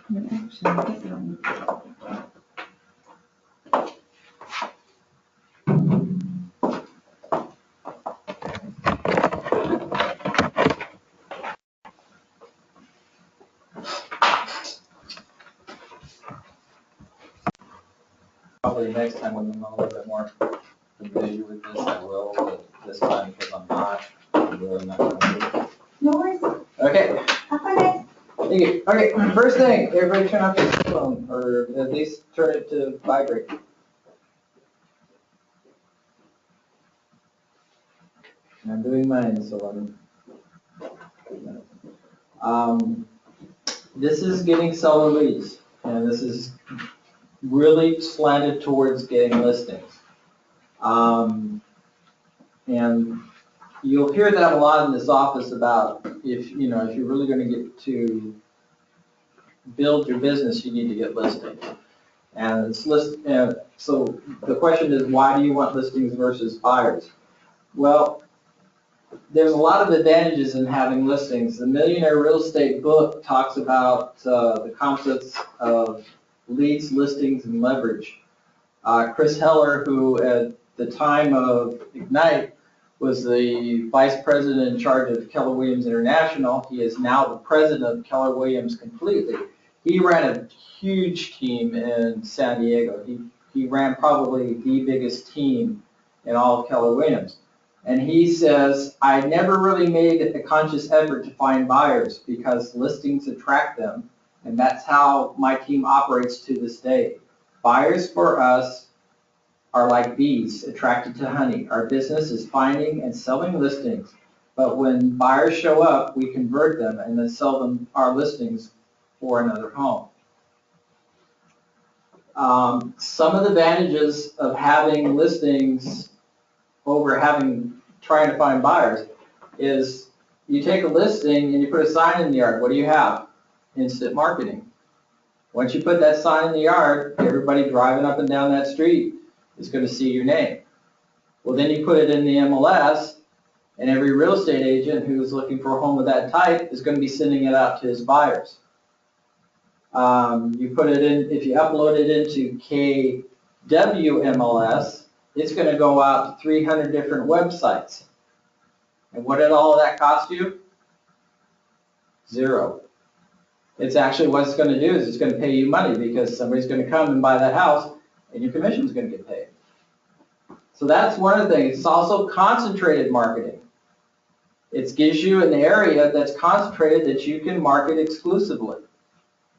Actually, I guess I don't need to. Probably next time when I'm a little bit more familiar with this, I will, but this time because I'm not, I'm really not gonna do it. No worries. Okay, Have fun, guys. thank you. Okay, first thing, everybody turn off your cell phone, or at least turn it to vibrate. I'm doing mine, so this is getting seller leads, and this is really slanted towards getting listings. And you'll hear that a lot in this office about if you're really going to get to build your business, you need to get listings. And so the question is, why do you want listings versus buyers? Well, there's a lot of advantages in having listings. The Millionaire Real Estate book talks about the concepts of leads, listings, and leverage. Chris Heller, who at the time of Ignite was the vice president in charge of Keller Williams International, he is now the president of Keller Williams completely. He ran a huge team in San Diego. He ran probably the biggest team in all of Keller Williams. And he says, I never really made a conscious effort to find buyers because listings attract them. And that's how my team operates to this day. Buyers for us are like bees attracted to honey. Our business is finding and selling listings. But when buyers show up, we convert them and then sell them our listings for another home. Some of the advantages of having listings over trying to find buyers is you take a listing and you put a sign in the yard. What do you have? Instant marketing. Once you put that sign in the yard, everybody driving up and down that street is going to see your name. Well, then you put it in the MLS, and every real estate agent who's looking for a home of that type is going to be sending it out to his buyers. You put it in, if you upload it into KWMLS, it's going to go out to 300 different websites. And what did all of that cost you? Zero. It's actually what it's going to do is it's going to pay you money because somebody's going to come and buy that house and your commission is going to get paid. So that's one of the things. It's also concentrated marketing. It gives you an area that's concentrated that you can market exclusively.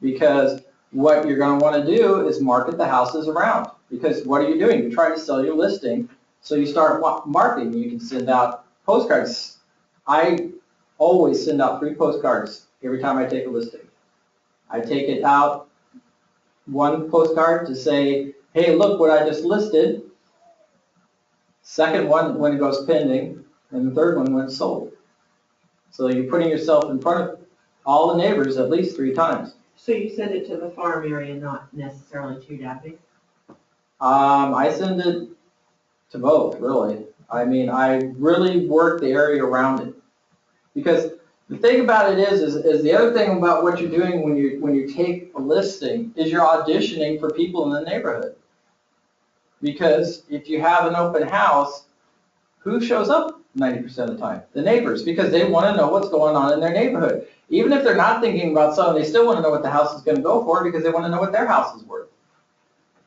Because what you're going to want to do is market the houses around. Because what are you doing? You're trying to sell your listing. So you start marketing. You can send out postcards. I always send out free postcards every time I take a listing. I take it out, one postcard to say, hey, look what I just listed. Second one when it goes pending, and the third one when it's sold. So you're putting yourself in front of all the neighbors at least 3 times. So you send it to the farm area, not necessarily to Daphne? I send it to both, really. I mean, I really work the area around it. Because the thing about it is the other thing about what you're doing when you take a listing is you're auditioning for people in the neighborhood. Because if you have an open house, who shows up 90% of the time? The neighbors, because they want to know what's going on in their neighborhood. Even if they're not thinking about selling, they still want to know what the house is going to go for because they want to know what their house is worth.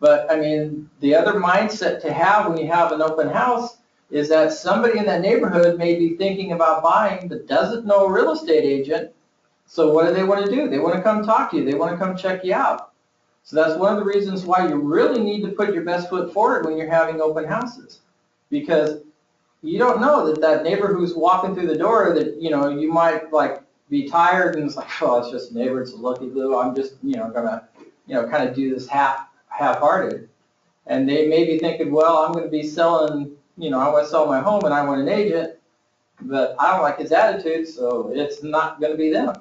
But, I mean, the other mindset to have when you have an open house is that somebody in that neighborhood may be thinking about buying but doesn't know a real estate agent. So what do they want to do? They want to come talk to you. They want to come check you out. So that's one of the reasons why you really need to put your best foot forward when you're having open houses. Because you don't know that neighbor who's walking through the door that, you might like be tired and it's like, oh, it's just a neighbor, it's a looky-loo. I'm just, gonna, kind of do this half-hearted. And they may be thinking, well, I'm going to be selling, I want to sell my home and I want an agent, but I don't like his attitude, so it's not going to be them.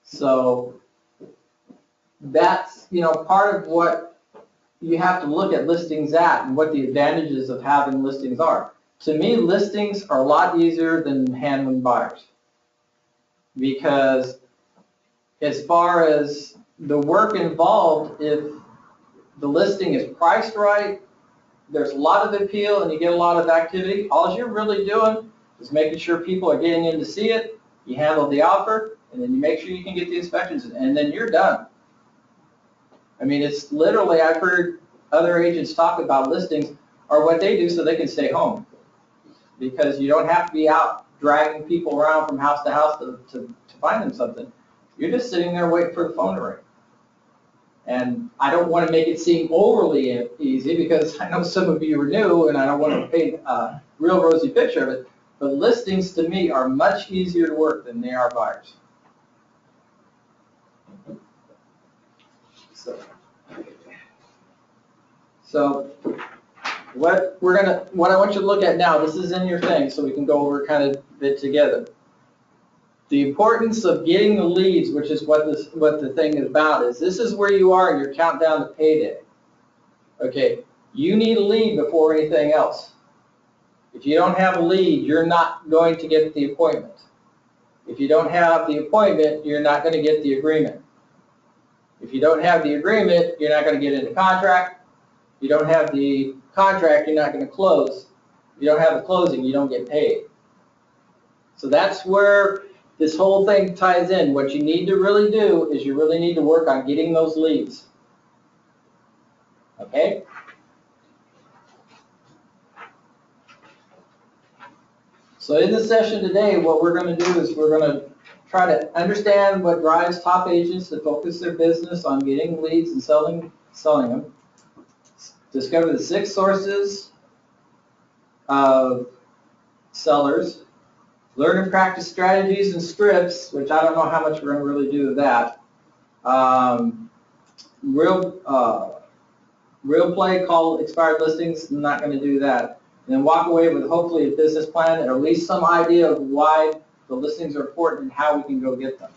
So that's, part of what you have to look at listings at and what the advantages of having listings are. To me, listings are a lot easier than handling buyers. Because as far as the work involved, if the listing is priced right, there's a lot of appeal and you get a lot of activity, all you're really doing is making sure people are getting in to see it, you handle the offer, and then you make sure you can get the inspections, and then you're done. I mean, it's literally, I've heard other agents talk about listings or what they do so they can stay home. Because you don't have to be out dragging people around from house to house to find them something. You're just sitting there waiting for the phone to ring. And I don't want to make it seem overly easy because I know some of you are new and I don't want to paint a real rosy picture of it. But listings to me are much easier to work than they are buyers. So what I want you to look at now, this is in your thing, so we can go over kind of it together. The importance of getting the leads, which is what the thing is about, is this is where you are in your countdown to payday. Okay, you need a lead before anything else. If you don't have a lead, you're not going to get the appointment. If you don't have the appointment, you're not going to get the agreement. If you don't have the agreement, you're not going to get into contract. If you don't have the contract, you're not going to close. If you don't have the closing, you don't get paid. So that's where this whole thing ties in. What you need to really do is you really need to work on getting those leads. Okay? So in the session today, what we're going to do is we're going to try to understand what drives top agents to focus their business on getting leads and selling them. Discover the 6 sources of sellers. Learn and practice strategies and scripts, which I don't know how much we're going to really do with that. Real play, call expired listings, I'm not going to do that. And then walk away with hopefully a business plan and at least some idea of why the listings are important and how we can go get them.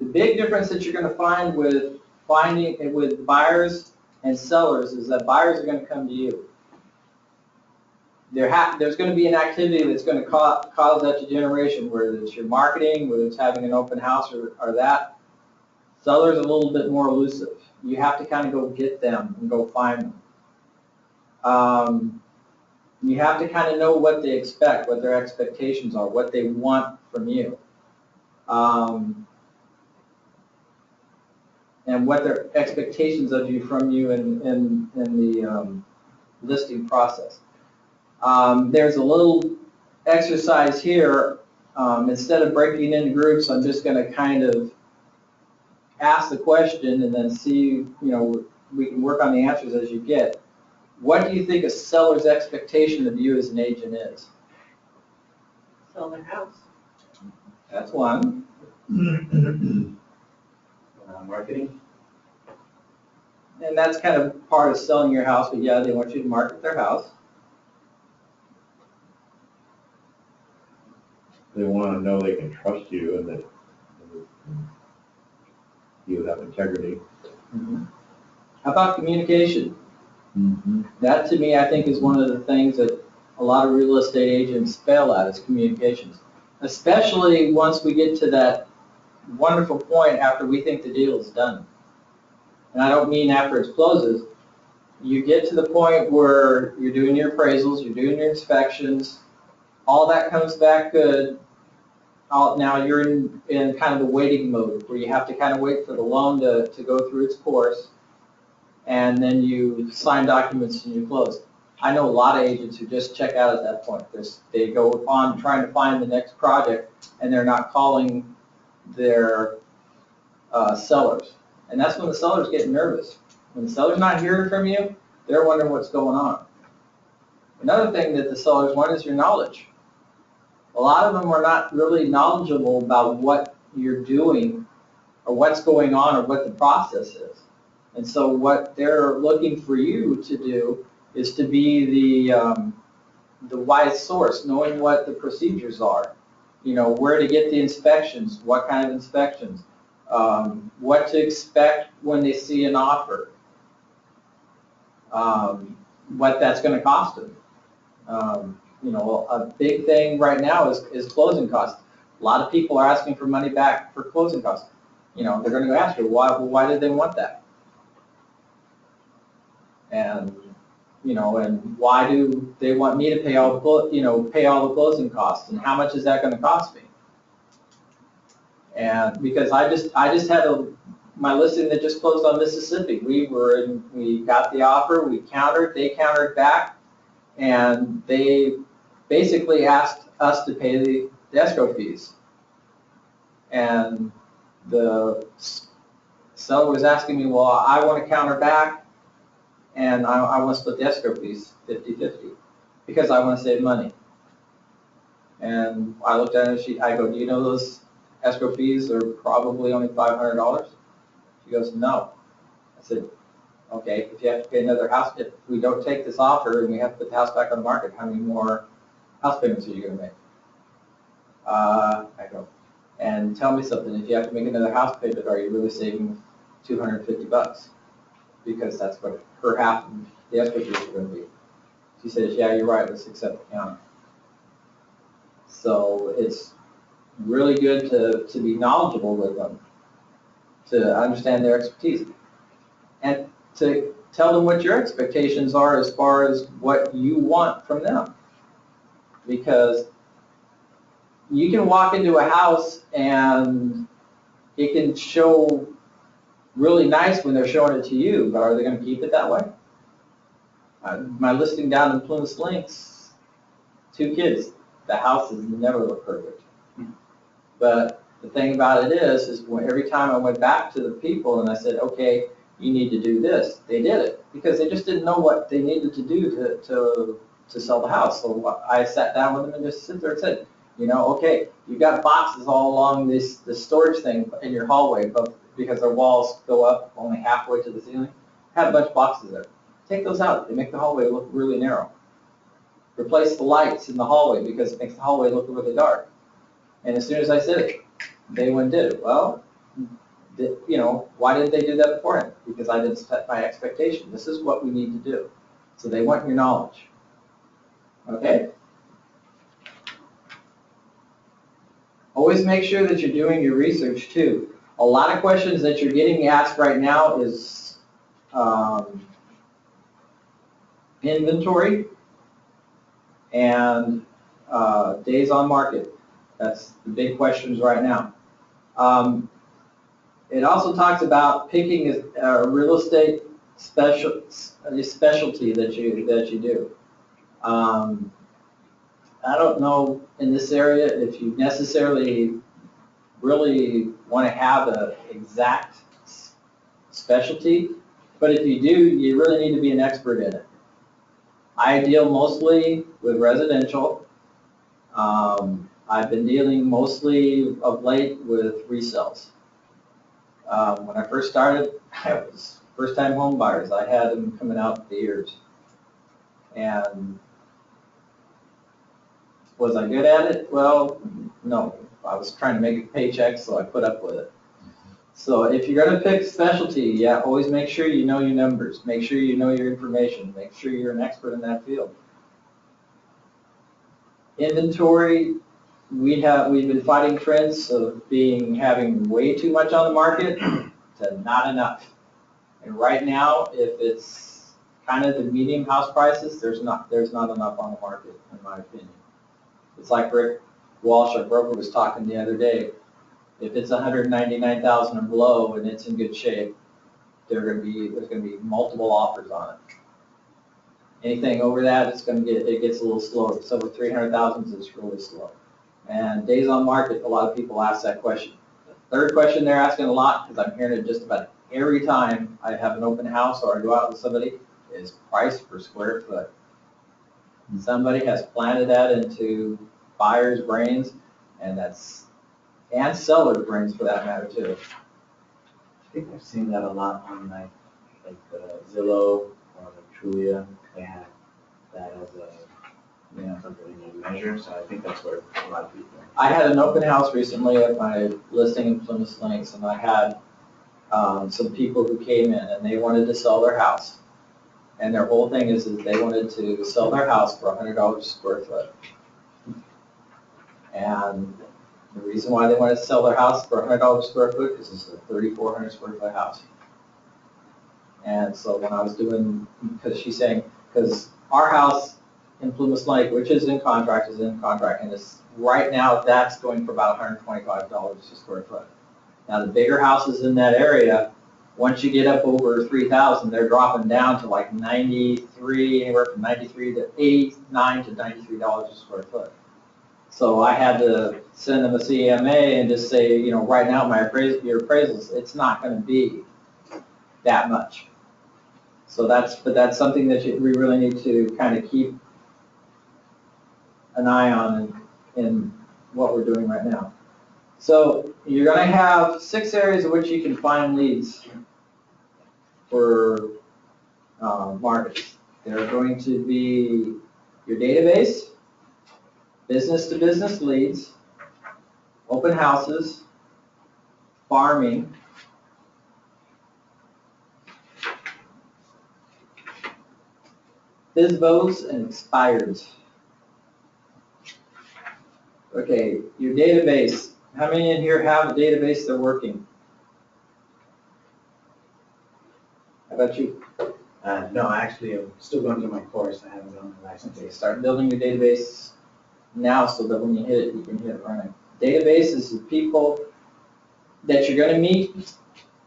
The big difference that you're going to find with buyers and sellers is that buyers are going to come to you. There's going to be an activity that's going to cause that degeneration, whether it's your marketing, whether it's having an open house or that. Sellers are a little bit more elusive. You have to kind of go get them and go find them. You have to kind of know what they expect, what their expectations are, what they want from you. And what their expectations of you from you in the listing process. There's a little exercise here. Instead of breaking into groups, I'm just going to kind of ask the question and then see, we can work on the answers as you get. What do you think a seller's expectation of you as an agent is? Sell their house. That's one. Marketing. And that's kind of part of selling your house, but yeah, they want you to market their house. They want to know they can trust you and that you have integrity. Mm-hmm. How about communication? Mm-hmm. That to me, I think, is one of the things that a lot of real estate agents fail at is communications. Especially once we get to that wonderful point after we think the deal is done. And I don't mean after it closes. You get to the point where you're doing your appraisals, you're doing your inspections, all that comes back good. Now you're in kind of the waiting mode where you have to kind of wait for the loan to go through its course, and then you sign documents and you close. I know a lot of agents who just check out at that point. They go on trying to find the next project, and they're not calling their sellers. And that's when the sellers get nervous. When the seller's not hearing from you, they're wondering what's going on. Another thing that the sellers want is your knowledge. A lot of them are not really knowledgeable about what you're doing or what's going on or what the process is. And so what they're looking for you to do is to be the wise source, knowing what the procedures are. Where to get the inspections, what kind of inspections, what to expect when they see an offer. what that's gonna cost them. You know, a big thing right now is closing costs. A lot of people are asking for money back for closing costs. You know, they're gonna go ask you, why did they want that? And, you know, and why do they want me to pay all pay all the closing costs, and how much is that gonna cost me? And because I just had my listing that just closed on Mississippi. We got the offer, we countered, they countered back, and they basically asked us to pay the escrow fees. And the seller was asking me, well, I want to counter back, and I want to split the escrow fees 50-50 because I want to save money. And I looked at it and I go, do you know those escrow fees are probably only $500? She goes, no. I said, okay, if you have to pay another house, if we don't take this offer and we have to put the house back on the market, how many more house payments are you going to make? I go, and tell me something, if you have to make another house payment, are you really saving $250? Because that's what her half of the escrow fees are going to be. She says, yeah, you're right, let's accept the counter. So it's really good to be knowledgeable with them, to understand their expertise, and to tell them what your expectations are as far as what you want from them. Because you can walk into a house and it can show really nice when they're showing it to you, but are they going to keep it that way? My listing down in Plymouth Links, 2 kids, the house has never looked perfect. But the thing about it is every time I went back to the people and I said, okay, you need to do this, they did it because they just didn't know what they needed to do to sell the house. So I sat down with them and just sit there and said, you know, okay, you've got boxes all along this storage thing in your hallway, but because their walls go up only halfway to the ceiling, have a bunch of boxes there. Take those out. They make the hallway look really narrow. Replace the lights in the hallway because it makes the hallway look really dark. And as soon as I said it, they went and did it. Well, you know, why didn't they do that beforehand? Because I didn't set my expectation. This is what we need to do. So they want your knowledge. Okay? Always make sure that you're doing your research too. A lot of questions that you're getting asked right now is inventory and days on market. That's the big questions right now. It also talks about picking a real estate specialty that you do. I don't know in this area if you necessarily really want to have an exact specialty, but if you do, you really need to be an expert in it. I deal mostly with residential. I've been dealing mostly of late with resales. When I first started, I was first-time home buyers. I had them coming out for years. And was I good at it? Well, no. I was trying to make a paycheck, so I put up with it. So if you're going to pick specialty, yeah, always make sure you know your numbers. Make sure you know your information. Make sure you're an expert in that field. Inventory, we've been fighting trends of having way too much on the market to not enough. And right now, if it's kind of the medium house prices, there's not enough on the market, in my opinion. It's like Rick Walsh, our broker, was talking the other day. If it's 199,000 and below and it's in good shape, there's going to be multiple offers on it. Anything over that, it gets a little slower. So with 300,000, it's really slow. And days on market, a lot of people ask that question. The third question they're asking a lot, because I'm hearing it just about every time I have an open house or I go out with somebody, is price per square foot. Somebody has planted that into buyers' brains, and sellers' brains for that matter too. I think I've seen that a lot on like Zillow or Trulia. They have that as something to measure. So I think that's where a lot of people. I had an open house recently at my listing in Plymouth Links, and I had some people who came in and they wanted to sell their house. And their whole thing is that they wanted to sell their house for $100 a square foot. And the reason why they wanted to sell their house for $100 a square foot is it's a 3,400 square foot house. And so when I was doing, because she's saying, because our house in Plumas Lake, which is in contract, and it's, right now, that's going for about $125 a square foot. Now, the bigger houses in that area, once you get up over 3,000, they're dropping down to like 93, anywhere from 93 to 89 to $93 a square foot. So I had to send them a CMA and just say, you know, right now, your appraisals, it's not gonna be that much. So but that's something that we really need to kind of keep an eye on in what we're doing right now. So you're going to have 6 areas in which you can find leads for markets. They're going to be your database, business-to-business leads, open houses, farming, FSBOs, and expireds. Okay, your database. How many in here have a database they're working? How about you? No, actually, I'm still going through my course. I haven't done my license. Okay, start building your database now so that when you hit it, you can hit it running. Database is the people that you're going to meet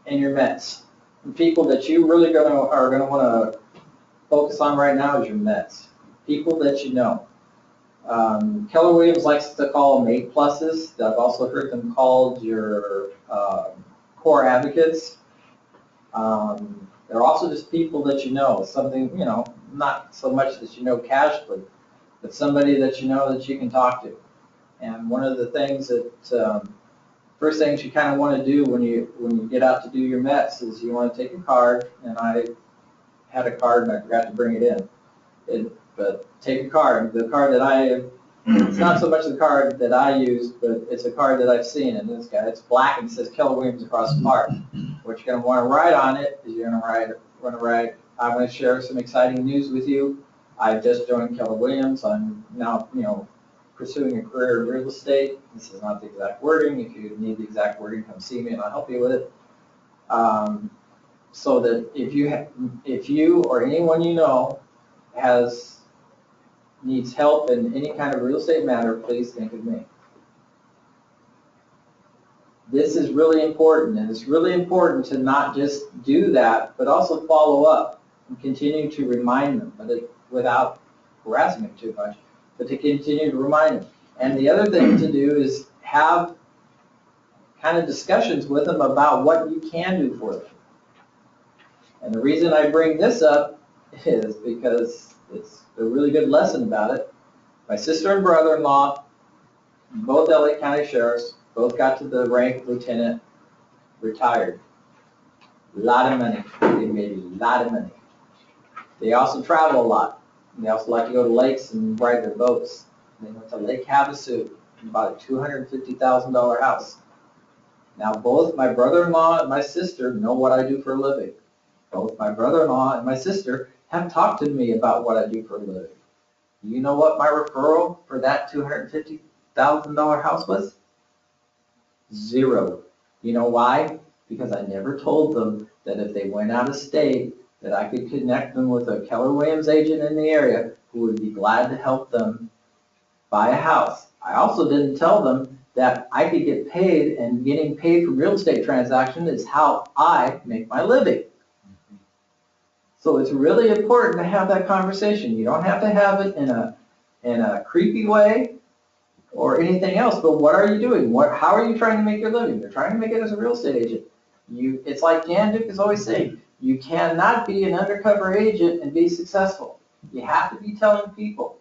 and your Mets. The people that you really are going to want to focus on right now is your Mets. People that you know. Keller Williams likes to call them 8+. I've also heard them called your core advocates. They're also just people that you know, something, you know, not so much that you know casually, but somebody that you know that you can talk to. And one of the things that, first things you kind of want to do when you get out to do your Mets is you want to take a card, and I had a card and I forgot to bring it in. But take a card. The card that it's not so much the card that I use, but it's a card that I've seen, and it's black and it says Keller Williams across the part. What you're going to want to write on it is you're going to write, I'm going to share some exciting news with you. I've just joined Keller Williams. I'm now, you know, pursuing a career in real estate. This is not the exact wording. If you need the exact wording, come see me and I'll help you with it. So that if you or anyone you know needs help in any kind of real estate matter, please think of me. This is really important, and it's really important to not just do that, but also follow up and continue to remind them, without harassing them too much, but to continue to remind them. And the other thing to do is have kind of discussions with them about what you can do for them. And the reason I bring this up is because it's a really good lesson about it. My sister and brother-in-law, both LA County Sheriffs, both got to the rank of lieutenant, retired. A lot of money. They made a lot of money. They also travel a lot. They also like to go to lakes and ride their boats. They went to Lake Havasu and bought a $250,000 house. Now, both my brother-in-law and my sister know what I do for a living. Both my brother-in-law and my sister have talked to me about what I do for a living. You know what my referral for that $250,000 house was? 0. You know why? Because I never told them that if they went out of state, that I could connect them with a Keller Williams agent in the area who would be glad to help them buy a house. I also didn't tell them that I could get paid, and getting paid for real estate transaction is how I make my living. So it's really important to have that conversation. You don't have to have it in a creepy way or anything else, but what are you doing? How are you trying to make your living? You're trying to make it as a real estate agent. It's like Dan Duke is always saying, you cannot be an undercover agent and be successful. You have to be telling people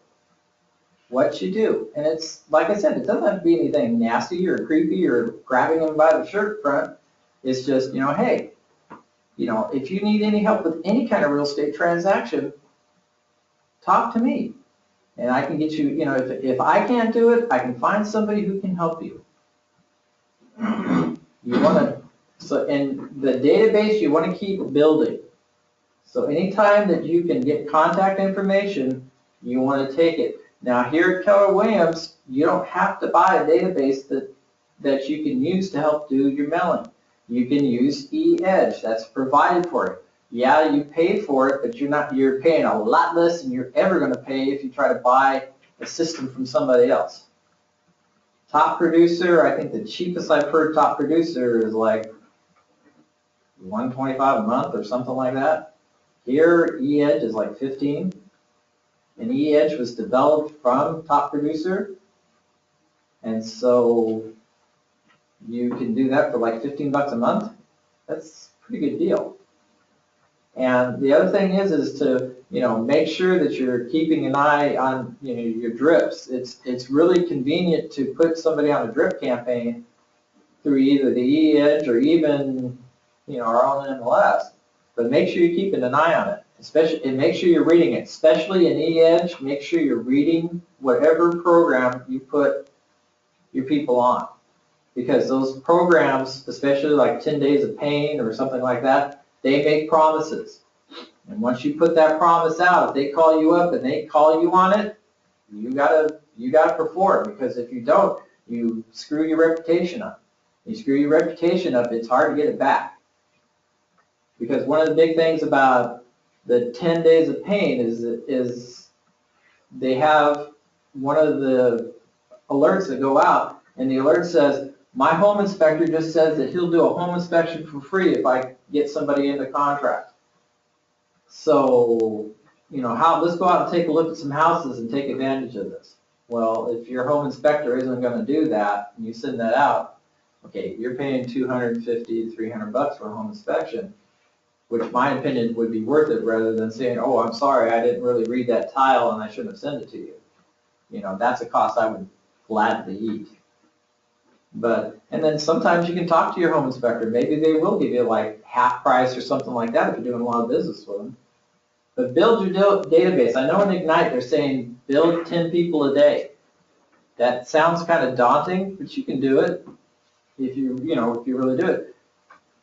what you do. And it's, like I said, it doesn't have to be anything nasty or creepy or grabbing them by the shirt front. It's just, you know, hey, you know, if you need any help with any kind of real estate transaction, talk to me. And I can get you, you know, if I can't do it, I can find somebody who can help you. You want to, so in the database, you want to keep building. So anytime that you can get contact information, you want to take it. Now here at Keller Williams, you don't have to buy a database that you can use to help do your mailing. You can use eEdge, that's provided for you. Yeah, you pay for it, but you're paying a lot less than you're ever going to pay if you try to buy a system from somebody else. Top Producer, I think the cheapest I've heard Top Producer is like $125 a month or something like that. Here, eEdge is like $15. And eEdge was developed from Top Producer. And so you can do that for like $15 a month. That's a pretty good deal. And the other thing is to, make sure that you're keeping an eye on, your drips. It's really convenient to put somebody on a drip campaign through either the eEdge or even, our own MLS. But make sure you're keeping an eye on it. And make sure you're reading it, especially in eEdge. Make sure you're reading whatever program you put your people on, because those programs, especially like 10 Days of Pain or something like that, they make promises. And once you put that promise out, if they call you up and they call you on it, you gotta perform, because if you don't, you screw your reputation up. You screw your reputation up, it's hard to get it back. Because one of the big things about the 10 Days of Pain is they have one of the alerts that go out, and the alert says, my home inspector just says that he'll do a home inspection for free if I get somebody into contract. So, let's go out and take a look at some houses and take advantage of this. Well, if your home inspector isn't going to do that, and you send that out, okay, you're paying $250 to $300 for a home inspection, which my opinion would be worth it, rather than saying, oh, I'm sorry, I didn't really read that tile and I shouldn't have sent it to you. That's a cost I would gladly eat. And then sometimes you can talk to your home inspector. Maybe they will give you like half price or something like that if you're doing a lot of business with them. But build your database. I know in Ignite they're saying build 10 people a day. That sounds kind of daunting, but you can do it if you really do it.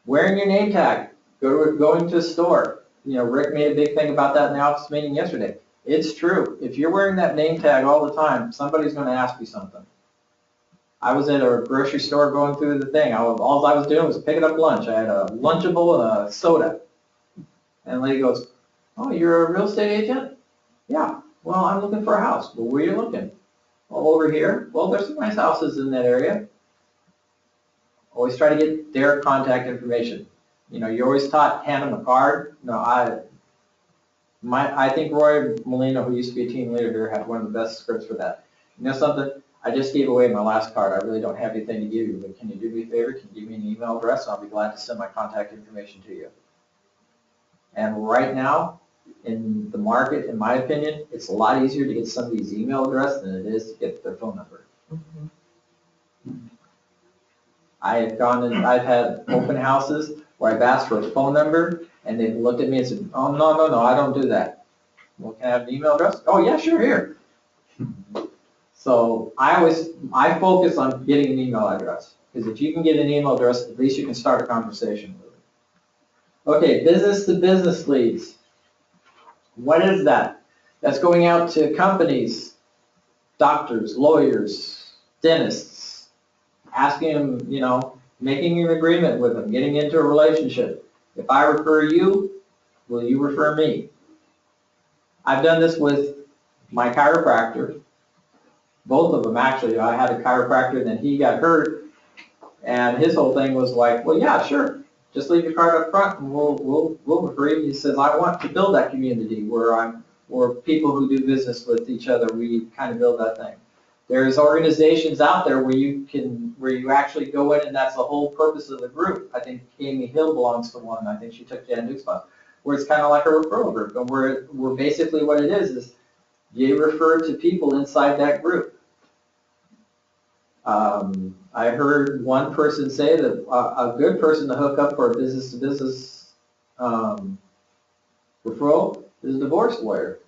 Wearing your name tag, going to a store. Rick made a big thing about that in the office meeting yesterday. It's true. If you're wearing that name tag all the time, somebody's going to ask you something. I was at a grocery store going through the thing. All I was doing was picking up lunch. I had a Lunchable and a soda. And the lady goes, oh, you're a real estate agent? Yeah. Well, I'm looking for a house. Well, where are you looking? Well, over here. Well, there's some nice houses in that area. Always try to get their contact information. You're always taught hand them a card. No, I think Roy Molina, who used to be a team leader here, had one of the best scripts for that. You know something? I just gave away my last card. I really don't have anything to give you, but can you do me a favor? Can you give me an email address? I'll be glad to send my contact information to you. And right now, in the market, in my opinion, it's a lot easier to get somebody's email address than it is to get their phone number. I have gone and I've had open houses where I've asked for a phone number, and they've looked at me and said, oh, no, I don't do that. Well, can I have an email address? Oh, yeah, sure, here. So I focus on getting an email address, because if you can get an email address, at least you can start a conversation with it. Okay, business to business leads. What is that? That's going out to companies, doctors, lawyers, dentists, asking them, making an agreement with them, getting into a relationship. If I refer you, will you refer me? I've done this with my chiropractor. Both of them, actually. I had a chiropractor, and then he got hurt, and his whole thing was like, well, yeah, sure. Just leave your card up front, and we'll refer you. He says, I want to build that community where people who do business with each other, we kind of build that thing. There's organizations out there where you actually go in, and that's the whole purpose of the group. I think Amy Hill belongs to one. I think she took Jan Duke's spot, where it's kind of like a referral group, and where basically what it is you refer to people inside that group. I heard one person say that a good person to hook up for a business-to-business referral is a divorce lawyer.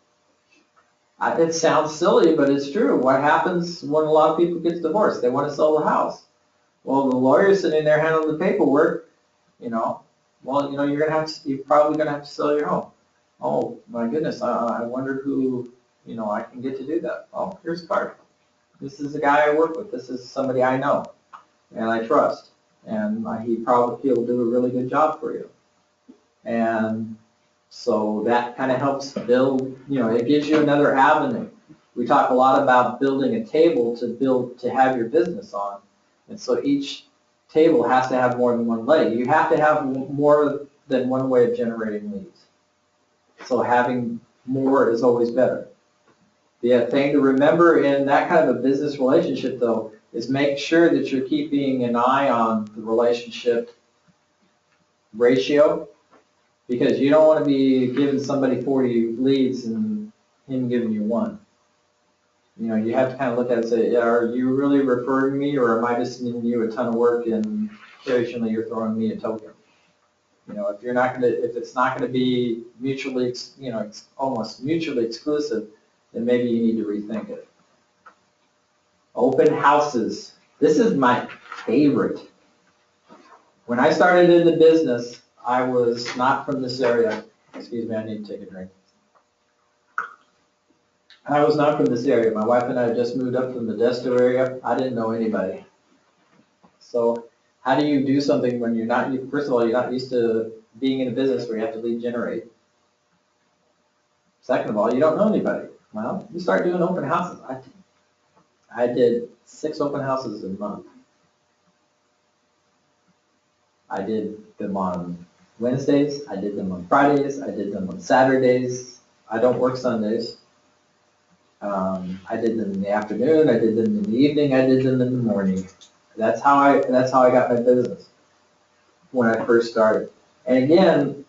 It sounds silly, but it's true. What happens when a lot of people get divorced? They want to sell the house. Well, the lawyer's sitting there handling the paperwork. You're probably going to have to sell your home. Oh, my goodness, I wonder who, I can get to do that. Oh, here's a card. This is the guy I work with. This is somebody I know and I trust. And he'll do a really good job for you. And so that kind of helps build, it gives you another avenue. We talk a lot about building a table to have your business on. And so each table has to have more than one leg. You have to have more than one way of generating leads. So having more is always better. The thing to remember in that kind of a business relationship, though, is make sure that you're keeping an eye on the relationship ratio, because you don't want to be giving somebody 40 leads and him giving you one. You have to kind of look at it and say, yeah, are you really referring me, or am I just giving you a ton of work and occasionally you're throwing me a token? If it's not going to be mutually, almost mutually exclusive, then maybe you need to rethink it. Open houses. This is my favorite. When I started in the business, I was not from this area. Excuse me, I need to take a drink. I was not from this area. My wife and I just moved up from the Modesto area. I didn't know anybody. So how do you do something when first of all, you're not used to being in a business where you have to lead generate. Second of all, you don't know anybody. Well, you start doing open houses. I did 6 open houses a month. I did them on Wednesdays, I did them on Fridays, I did them on Saturdays. I don't work Sundays. I did them in the afternoon, I did them in the evening, I did them in the morning. That's how I got my business when I first started. And again,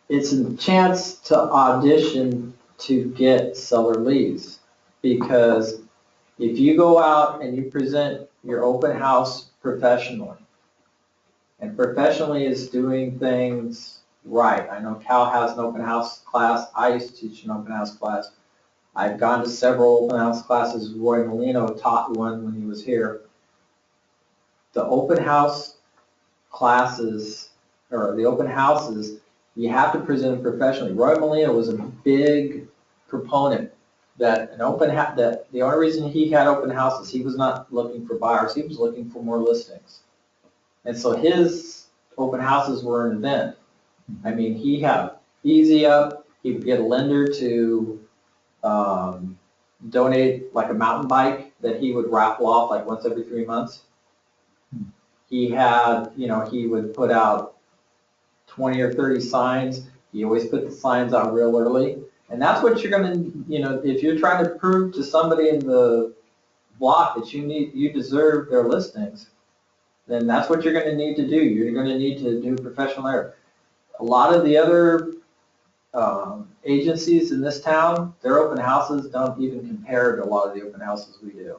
it's a chance to audition to get seller leads, because if you go out and you present your open house professionally, and professionally is doing things right. I know Cal has an open house class. I used to teach an open house class. I've gone to several open house classes. Roy Molino taught one when he was here. The open house classes, or the open houses, you have to present professionally. Roy Molino was a big proponent that that the only reason he had open houses, he was not looking for buyers, he was looking for more listings. And so his open houses were an event. I mean, he had Easy Up, he would get a lender to donate like a mountain bike that he would raffle off like once every 3 months. He had, he would put out 20 or 30 signs. He always put the signs out real early. And that's what you're going to, if you're trying to prove to somebody in the block that you deserve their listings, then that's what you're going to need to do. You're going to need to do professional air. A lot of the other agencies in this town, their open houses don't even compare to a lot of the open houses we do.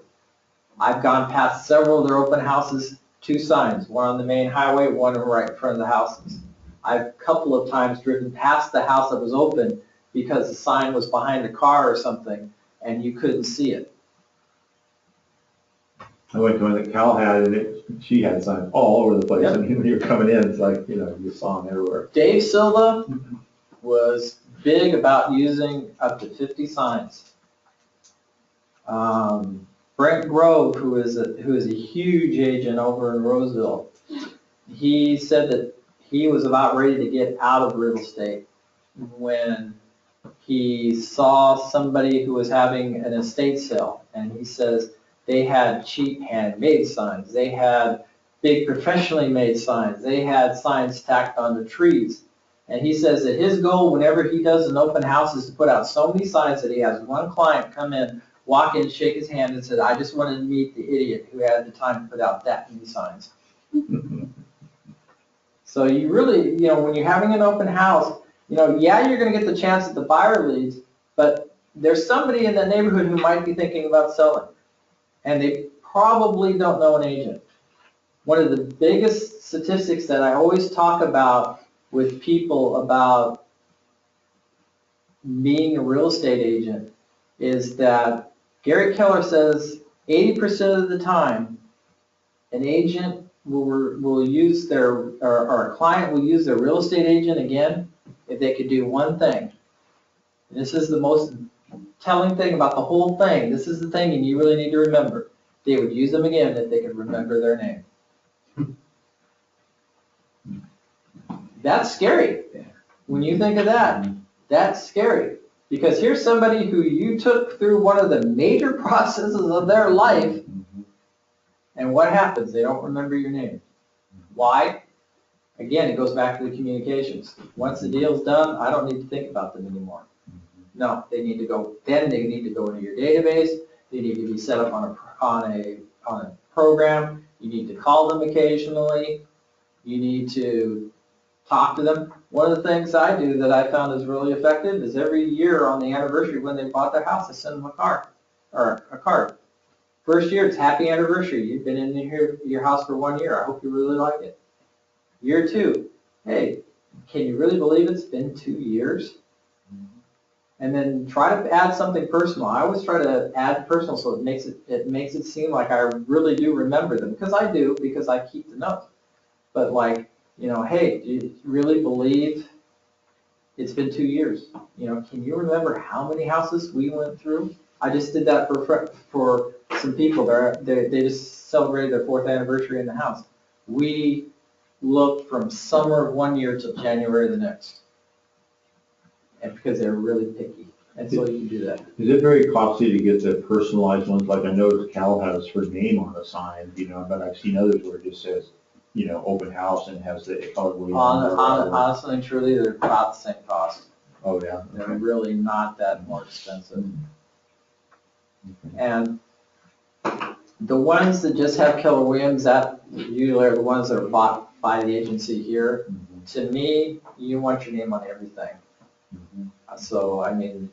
I've gone past several of their open houses, 2 signs, one on the main highway, one right in front of the houses. I've a couple of times driven past the house that was open because the sign was behind a car or something and you couldn't see it. I went to one that Cal had, and she had signs all over the place. Yep. I mean, when you're coming in, it's like, you saw them everywhere. Dave Silva was big about using up to 50 signs. Brent Grove, who is a huge agent over in Roseville, he said that he was about ready to get out of real estate when he saw somebody who was having an estate sale, and he says they had cheap handmade signs, they had big professionally made signs, they had signs tacked onto trees. And he says that his goal whenever he does an open house is to put out so many signs that he has one client come in, walk in, shake his hand and said, I just wanted to meet the idiot who had the time to put out that many signs. So you really, when you're having an open house, yeah, you're going to get the chance at the buyer leads, but there's somebody in the neighborhood who might be thinking about selling, and they probably don't know an agent. One of the biggest statistics that I always talk about with people about being a real estate agent is that Gary Keller says 80% of the time an agent will use or a client will use their real estate agent again if they could do one thing, and this is the most telling thing about the whole thing, this is the thing and you really need to remember, they would use them again if they could remember their name. That's scary. When you think of that, that's scary. Because here's somebody who you took through one of the major processes of their life, and what happens? They don't remember your name. Why? Again, it goes back to the communications. Once the deal's done, I don't need to think about them anymore. No, they need to go, then they need to go into your database, they need to be set up on a program, you need to call them occasionally, you need to talk to them. One of the things I do that I found is really effective is every year on the anniversary when they bought their house, I send them a card, or a card. First year, it's happy anniversary, you've been in your house for 1 year, I hope you really like it. Year 2, hey, can you really believe it's been 2 years? And then try to add something personal. I always try to add personal so it makes it seem like I really do remember them, because I do, because I keep the notes. But like, you know, hey, do you really believe it's been 2 years? You know, can you remember how many houses we went through? I just did that for some people. They just celebrated their 4th anniversary in the house. We looked from summer of 1 year to January of the next. And because they're really picky, and so you can do that. Is it very costly to get the personalized ones? Like I noticed Cal has her name on the sign, you know, but I've seen others where it just says, you know, open house and has the color. Honestly and truly, they're about the same cost. Oh, yeah. They're really not that more expensive. And the ones that just have Keller Williams, that usually are the ones that are bought by the agency here. To me, you want your name on everything. So, I mean,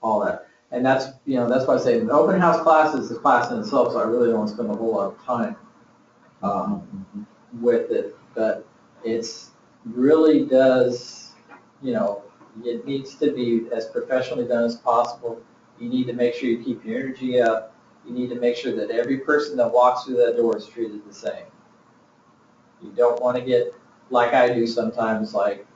all that. And that's, you know, that's why I say an open house class is a class in itself, so I really don't spend a whole lot of time with it. But it's really does, you know, it needs to be as professionally done as possible. You need to make sure you keep your energy up. You need to make sure that every person that walks through that door is treated the same. You don't want to get, like I do sometimes, like,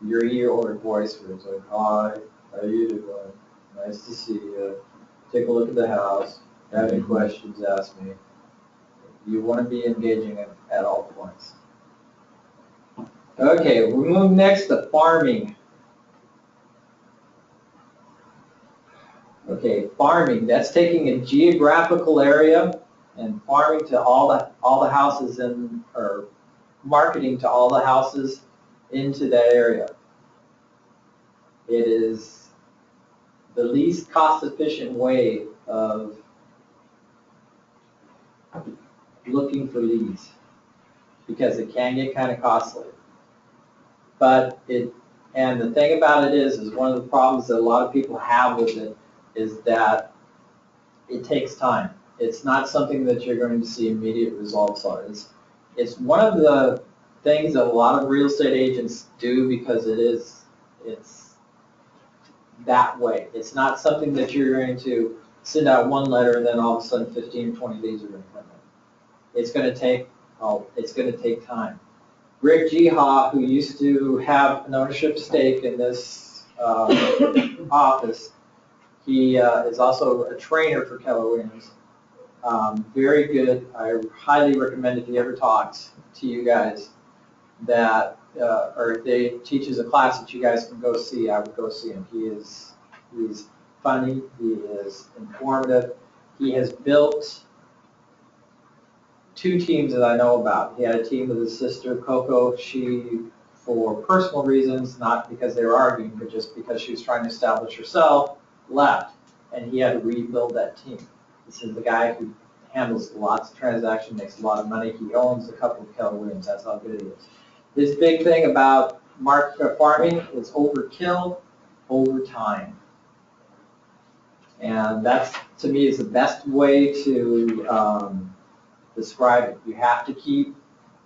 your ear voice where it's like, hi, how you doing? Nice to see you. Take a look at the house. If you have any questions, ask me. You want to be engaging at all points. Okay, we move next to farming. Okay, farming, that's taking a geographical area and farming to all the houses in, or marketing to all the houses into that area. It is the least cost-efficient way of looking for leads, because it can get kind of costly. But and the thing about it is one of the problems that a lot of people have with it is that it takes time. It's not something that you're going to see immediate results on. It's one of the things that a lot of real estate agents do because it's that way. It's not something that you're going to send out one letter and then all of a sudden 15 or 20 leads are going to come in. It's going to take time. Rick Jiha, who used to have an ownership stake in this office, he is also a trainer for Keller Williams. Very good. I highly recommend if he ever talks to you guys that, or if they teaches a class that you guys can go see, I would go see him. He's funny. He is informative. He has built 2 teams that I know about. He had a team with his sister, Coco. She, for personal reasons, not because they were arguing, but just because she was trying to establish herself, left. And he had to rebuild that team. This is the guy who handles lots of transactions, makes a lot of money. He owns a couple of Keller Williams. That's how good he is. This big thing about farming is overkill over time. And that's, to me, is the best way to describe it. You have to keep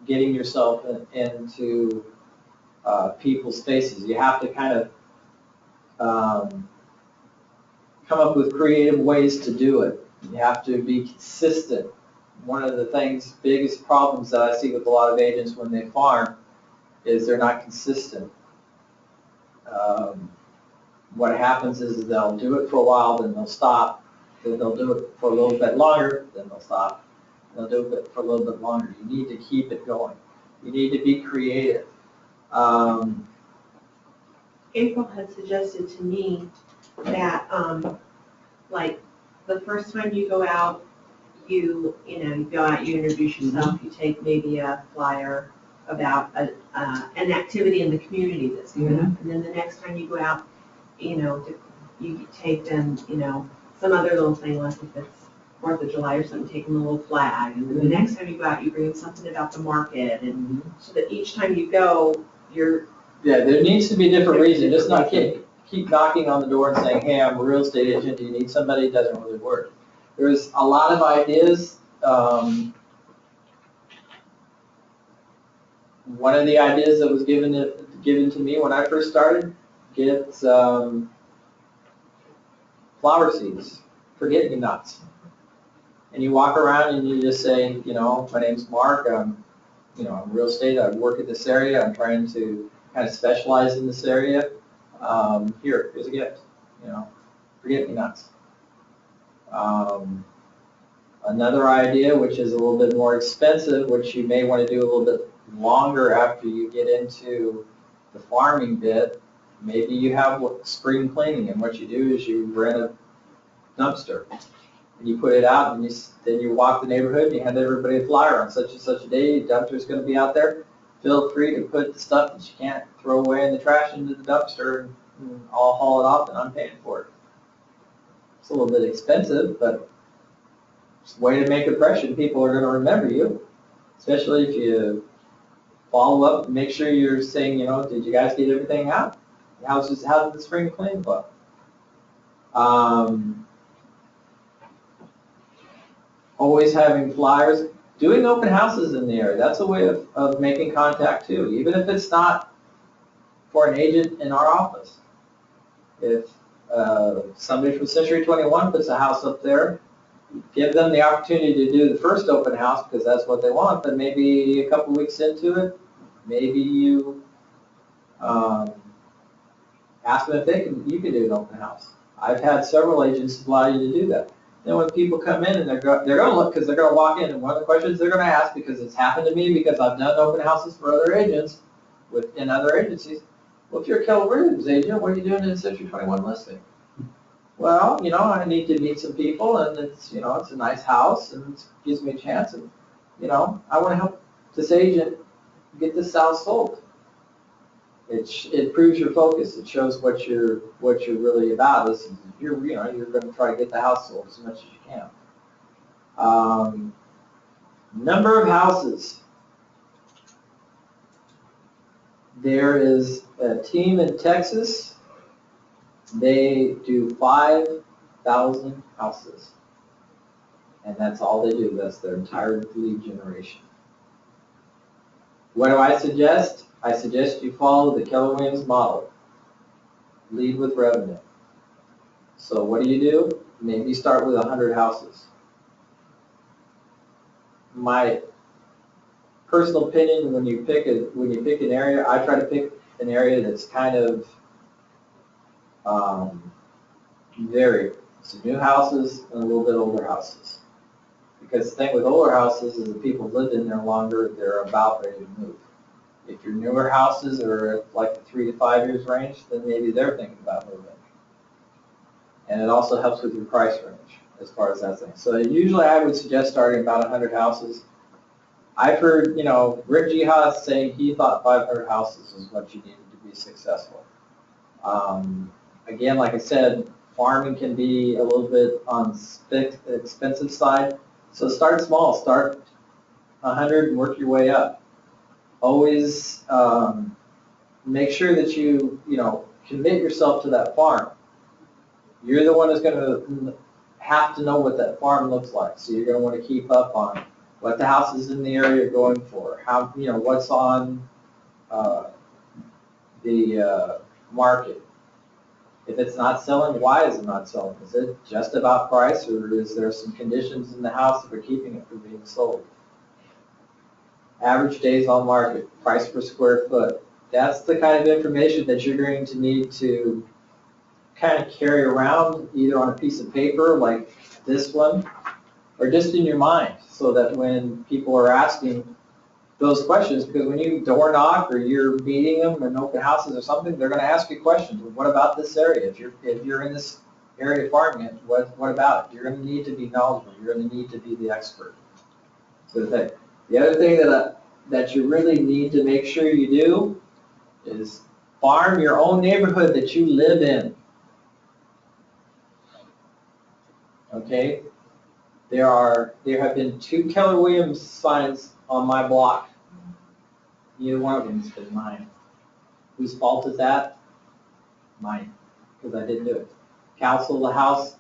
getting yourself into people's faces. You have to kind of come up with creative ways to do it. You have to be consistent. One of the biggest problems that I see with a lot of agents when they farm is they're not consistent. What happens is they'll do it for a while, then they'll stop, then they'll do it for a little bit longer, then they'll stop. They'll do it for a little bit longer. You need to keep it going. You need to be creative. April had suggested to me that, like, the first time you go out, you go out, you introduce yourself, you take maybe a flyer about an activity in the community that's coming up. And then the next time you go out, you take them, some other little thing, like if it's 4th of July or something, take them a little flag. And then the next time you go out, you bring them something about the market. And so that each time you go, you're. Yeah, there needs to be a different reason, just not keep knocking on the door and saying, hey, I'm a real estate agent, do you need somebody? It doesn't really work. There's a lot of ideas. One of the ideas that was given to me when I first started, get flower seeds, forget-me-nots. And you walk around and you just say, my name's Mark, I'm real estate, I work in this area, I'm trying to kind of specialize in this area. Here's a gift, forget-me-nots. Another idea, which is a little bit more expensive, which you may want to do a little bit longer after you get into the farming bit, maybe you have spring cleaning, and what you do is you rent a dumpster, and you put it out, and then you walk the neighborhood, and you hand everybody a flyer on such and such a day, the dumpster's going to be out there. Feel free to put the stuff that you can't throw away in the trash into the dumpster, and I'll haul it off, and I'm paying for it. It's a little bit expensive, but it's a way to make an impression. People are going to remember you, especially if you follow up and make sure you're saying, did you guys get everything out? How did the spring clean go? Always having flyers, doing open houses in the area. That's a way of making contact too, even if it's not for an agent in our office. If somebody from Century 21 puts a house up there, give them the opportunity to do the first open house because that's what they want, but maybe a couple weeks into it, maybe you ask them if you can do an open house. I've had several agents allow you to do that. Then when people come in and they're going to look, because they're going to walk in, and one of the questions they're going to ask, because it's happened to me, because I've done open houses for other agents in other agencies, well, if you're a Keller Williams agent, what are you doing in a Century 21 listing? Well, I need to meet some people, and it's a nice house, and it gives me a chance, and I want to help this agent get this house sold. It proves your focus. It shows what you're really about. Is you're going to try to get the house sold as much as you can. Number of houses. There is a team in Texas. They do 5,000 houses, and that's all they do. That's their entire lead generation. What do I suggest? I suggest you follow the Keller Williams model. Lead with revenue. So what do? Maybe start with 100 houses. My personal opinion, when you pick an area, I try to pick an area that's kind of varied. Some new houses and a little bit older houses. Because the thing with older houses is the people lived in there longer, they're about ready to move. If your newer houses are like the 3 to 5 years range, then maybe they're thinking about moving. And it also helps with your price range as far as that thing. So usually I would suggest starting about 100 houses. I've heard, Rick Jihas saying he thought 500 houses was what you needed to be successful. Again, like I said, farming can be a little bit on the expensive side. So start small. Start 100 and work your way up. Always make sure that you commit yourself to that farm. You're the one that's going to have to know what that farm looks like. So you're going to want to keep up on what the houses in the area are going for. How what's on the market. If it's not selling, why is it not selling? Is it just about price, or is there some conditions in the house that are keeping it from being sold? Average days on market, price per square foot. That's the kind of information that you're going to need to kind of carry around either on a piece of paper like this one, or just in your mind, so that when people are asking those questions, because when you door knock or you're meeting them in open houses or something, they're gonna ask you questions. What about this area? If you're in this area farming it, what about it? You're gonna need to be knowledgeable. You're gonna need to be the expert. So the other thing that you really need to make sure you do is farm your own neighborhood that you live in. Okay? There have been 2 Keller Williams signs on my block. Neither one of them has been mine. Whose fault is that? Mine, because I didn't do it. Council, the house,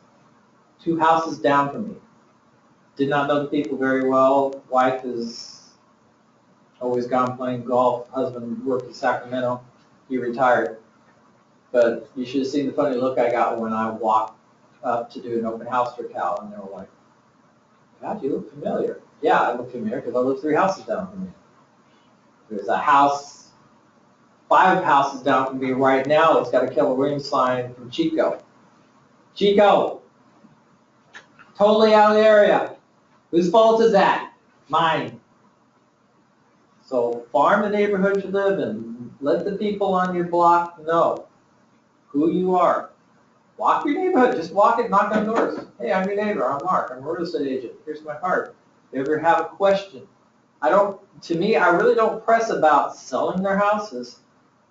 2 houses down from me. Did not know the people very well. Wife is always gone playing golf. Husband worked in Sacramento. He retired. But you should have seen the funny look I got when I walked up to do an open house for Cal, and they were like, God, you look familiar. Yeah, I look familiar because I live 3 houses down from me. There's a house 5 houses down from me right now that's got a Keller Williams sign from Chico. Chico! Totally out of the area. Whose fault is that? Mine. So farm the neighborhood you live in. Let the people on your block know who you are. Walk your neighborhood. Just walk it, knock on doors. Hey, I'm your neighbor. I'm Mark. I'm a real estate agent. Here's my card. If you ever have a question, I really don't press about selling their houses.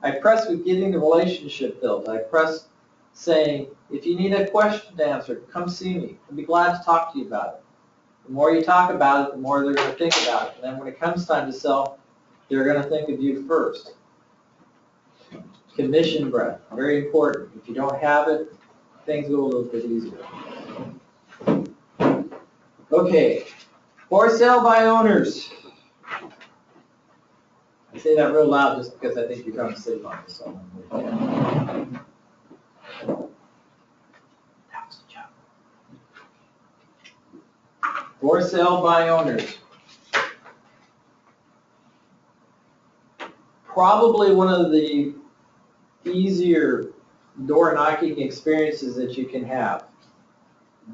I press with getting the relationship built. I press saying, if you need a question answered, come see me. I'd be glad to talk to you about it. The more you talk about it, the more they're going to think about it. And then when it comes time to sell, they're going to think of you first. Commission breath, very important. If you don't have it, things go a little bit easier. Okay, for sale by owners. I say that real loud just because I think you're going to sleep on this. So that's the job. For sale by owners. Probably one of the easier door knocking experiences that you can have.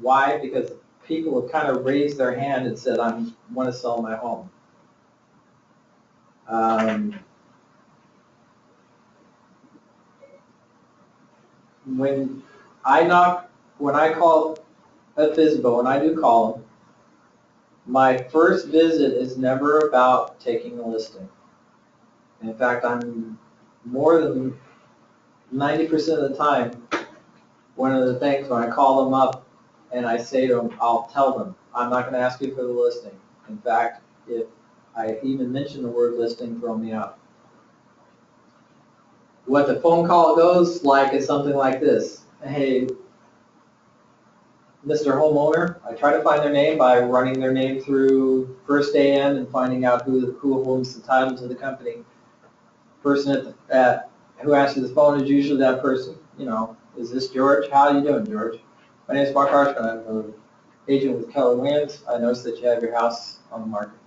Why? Because people have kind of raised their hand and said, I want to sell my home. When I call a FSBO, and I do call them, my first visit is never about taking a listing. In fact, I'm more than 90% of the time, one of the things when I call them up and I say to them, I'll tell them, I'm not going to ask you for the listing. In fact, if I even mention the word listing, throw me out. What the phone call goes like is something like this. Hey, Mr. Homeowner, I try to find their name by running their name through First AN and finding out who owns the title to the company. Person who answers the phone is usually that person. You know, is this George? How are you doing, George? My name is Mark Harshman. I'm an agent with Keller Williams. I noticed that you have your house on the market,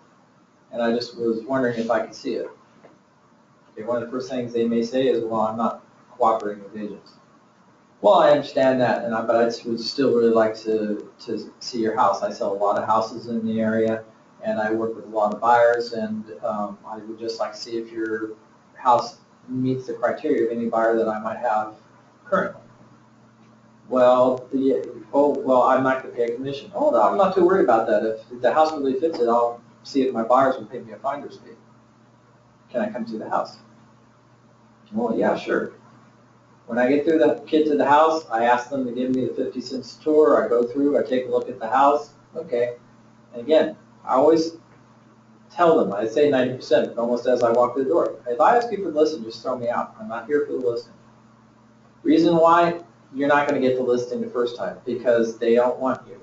and I just was wondering if I could see it. Okay, one of the first things they may say is, well, I'm not cooperating with agents. Well, I understand that, but I would still really like to see your house. I sell a lot of houses in the area, and I work with a lot of buyers, and I would just like to see if your house meets the criteria of any buyer that I might have currently. Well, I'm not going to pay a commission. Oh, no, I'm not too worried about that. If the house really fits it, I'll see if my buyers will pay me a finder's fee. Can I come to the house? Well, yeah, sure. When I get through the kid to the house, I ask them to give me the 50 cents tour. I go through, I take a look at the house. Okay. And again, I always tell them, I say 90%, almost as I walk through the door. If I ask you for the listing, just throw me out. I'm not here for the listing. Reason why? You're not going to get the listing the first time because they don't want you.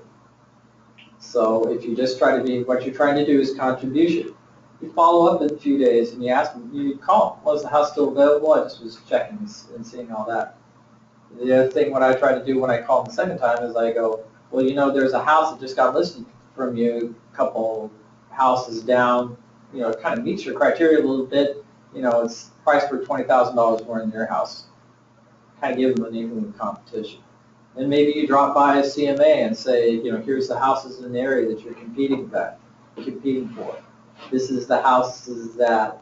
So if you just try to be, what you're trying to do is contribution. You follow up in a few days and you ask them, you call them, was the house still available? I just was checking and seeing all that. The other thing what I try to do when I call them the second time is I go, well, you know, there's a house that just got listed from you, a couple houses down, you know, it kind of meets your criteria a little bit. it's priced for $20,000 more than your house. Kind of give them an even competition. And maybe you drop by a CMA and say, here's the houses in the area that you're competing for. This is the houses that,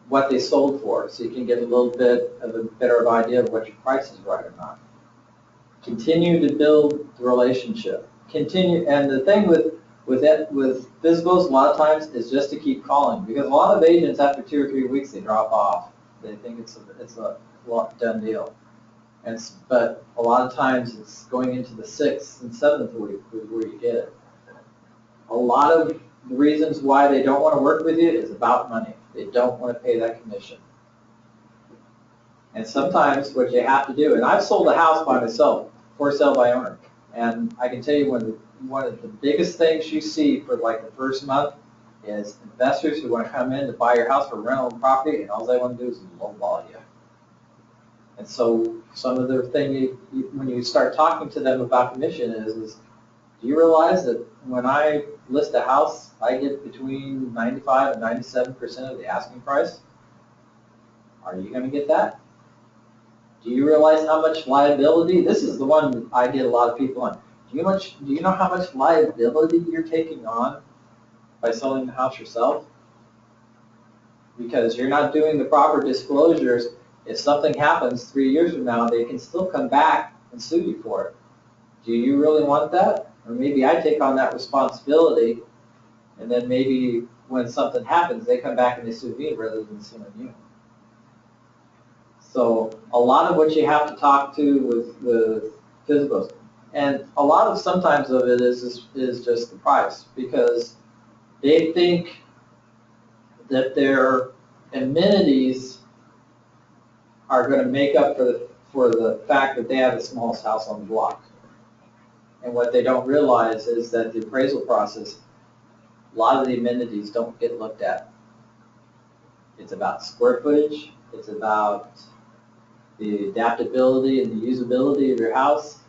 what they sold for, so you can get a little bit of a better idea of what your price is right or not. Continue to build the relationship. And the thing with Visbos, a lot of times, is just to keep calling, because a lot of agents, after 2 or 3 weeks, they drop off. They think it's a done deal. But a lot of times, it's going into the 6th and 7th week where you get it. A lot of the reasons why they don't want to work with you is about money. They don't want to pay that commission. And sometimes what you have to do, and I've sold a house by myself, for sale by owner, and I can tell you one of the biggest things you see for like the first month is investors who want to come in to buy your house for rental property, and all they want to do is lowball you. And so some of the thing when you start talking to them about commission is, do you realize that when I list a house, I get between 95 and 97% of the asking price? Are you going to get that? Do you realize how much liability? This is the one I get a lot of people on. Do you know how much liability you're taking on by selling the house yourself? Because you're not doing the proper disclosures. If something happens 3 years from now, they can still come back and sue you for it. Do you really want that? Or maybe I take on that responsibility, and then maybe when something happens, they come back and they sue me rather than suing you. So a lot of what you have to talk to with Visbos, and a lot of sometimes of it is just the price, because they think that their amenities are going to make up for the fact that they have the smallest house on the block. And what they don't realize is that the appraisal process, a lot of the amenities don't get looked at. It's about square footage, it's about the adaptability and the usability of your house,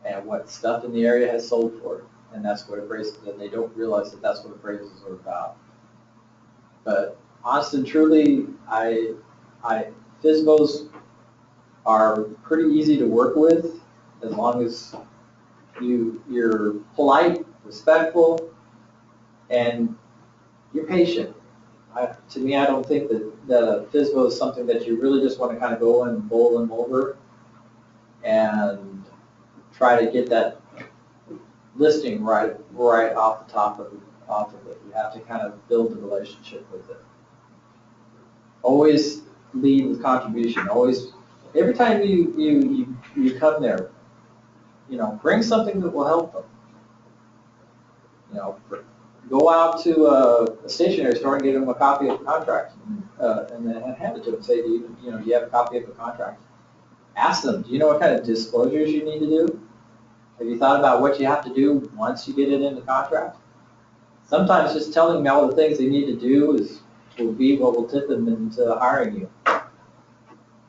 and what stuff in the area has sold for. And that's what appraisals, and they don't realize that that's what appraisals are about. But honest and truly, Visbos are pretty easy to work with, as long as you're polite, respectful, and you're patient. To me, I don't think that a Visbo is something that you really just want to kind of go and bowl them over and try to get that listing right off the top of it. You have to kind of build a relationship with it. Always lead with contribution. Always, every time you come there, bring something that will help them. Go out to a stationery store and give them a copy of the contract, and then hand it to them. Say, do you have a copy of the contract? Ask them, do you know what kind of disclosures you need to do? Have you thought about what you have to do once you get it in the contract? Sometimes just telling them all the things they need to do will be what will tip them into hiring you.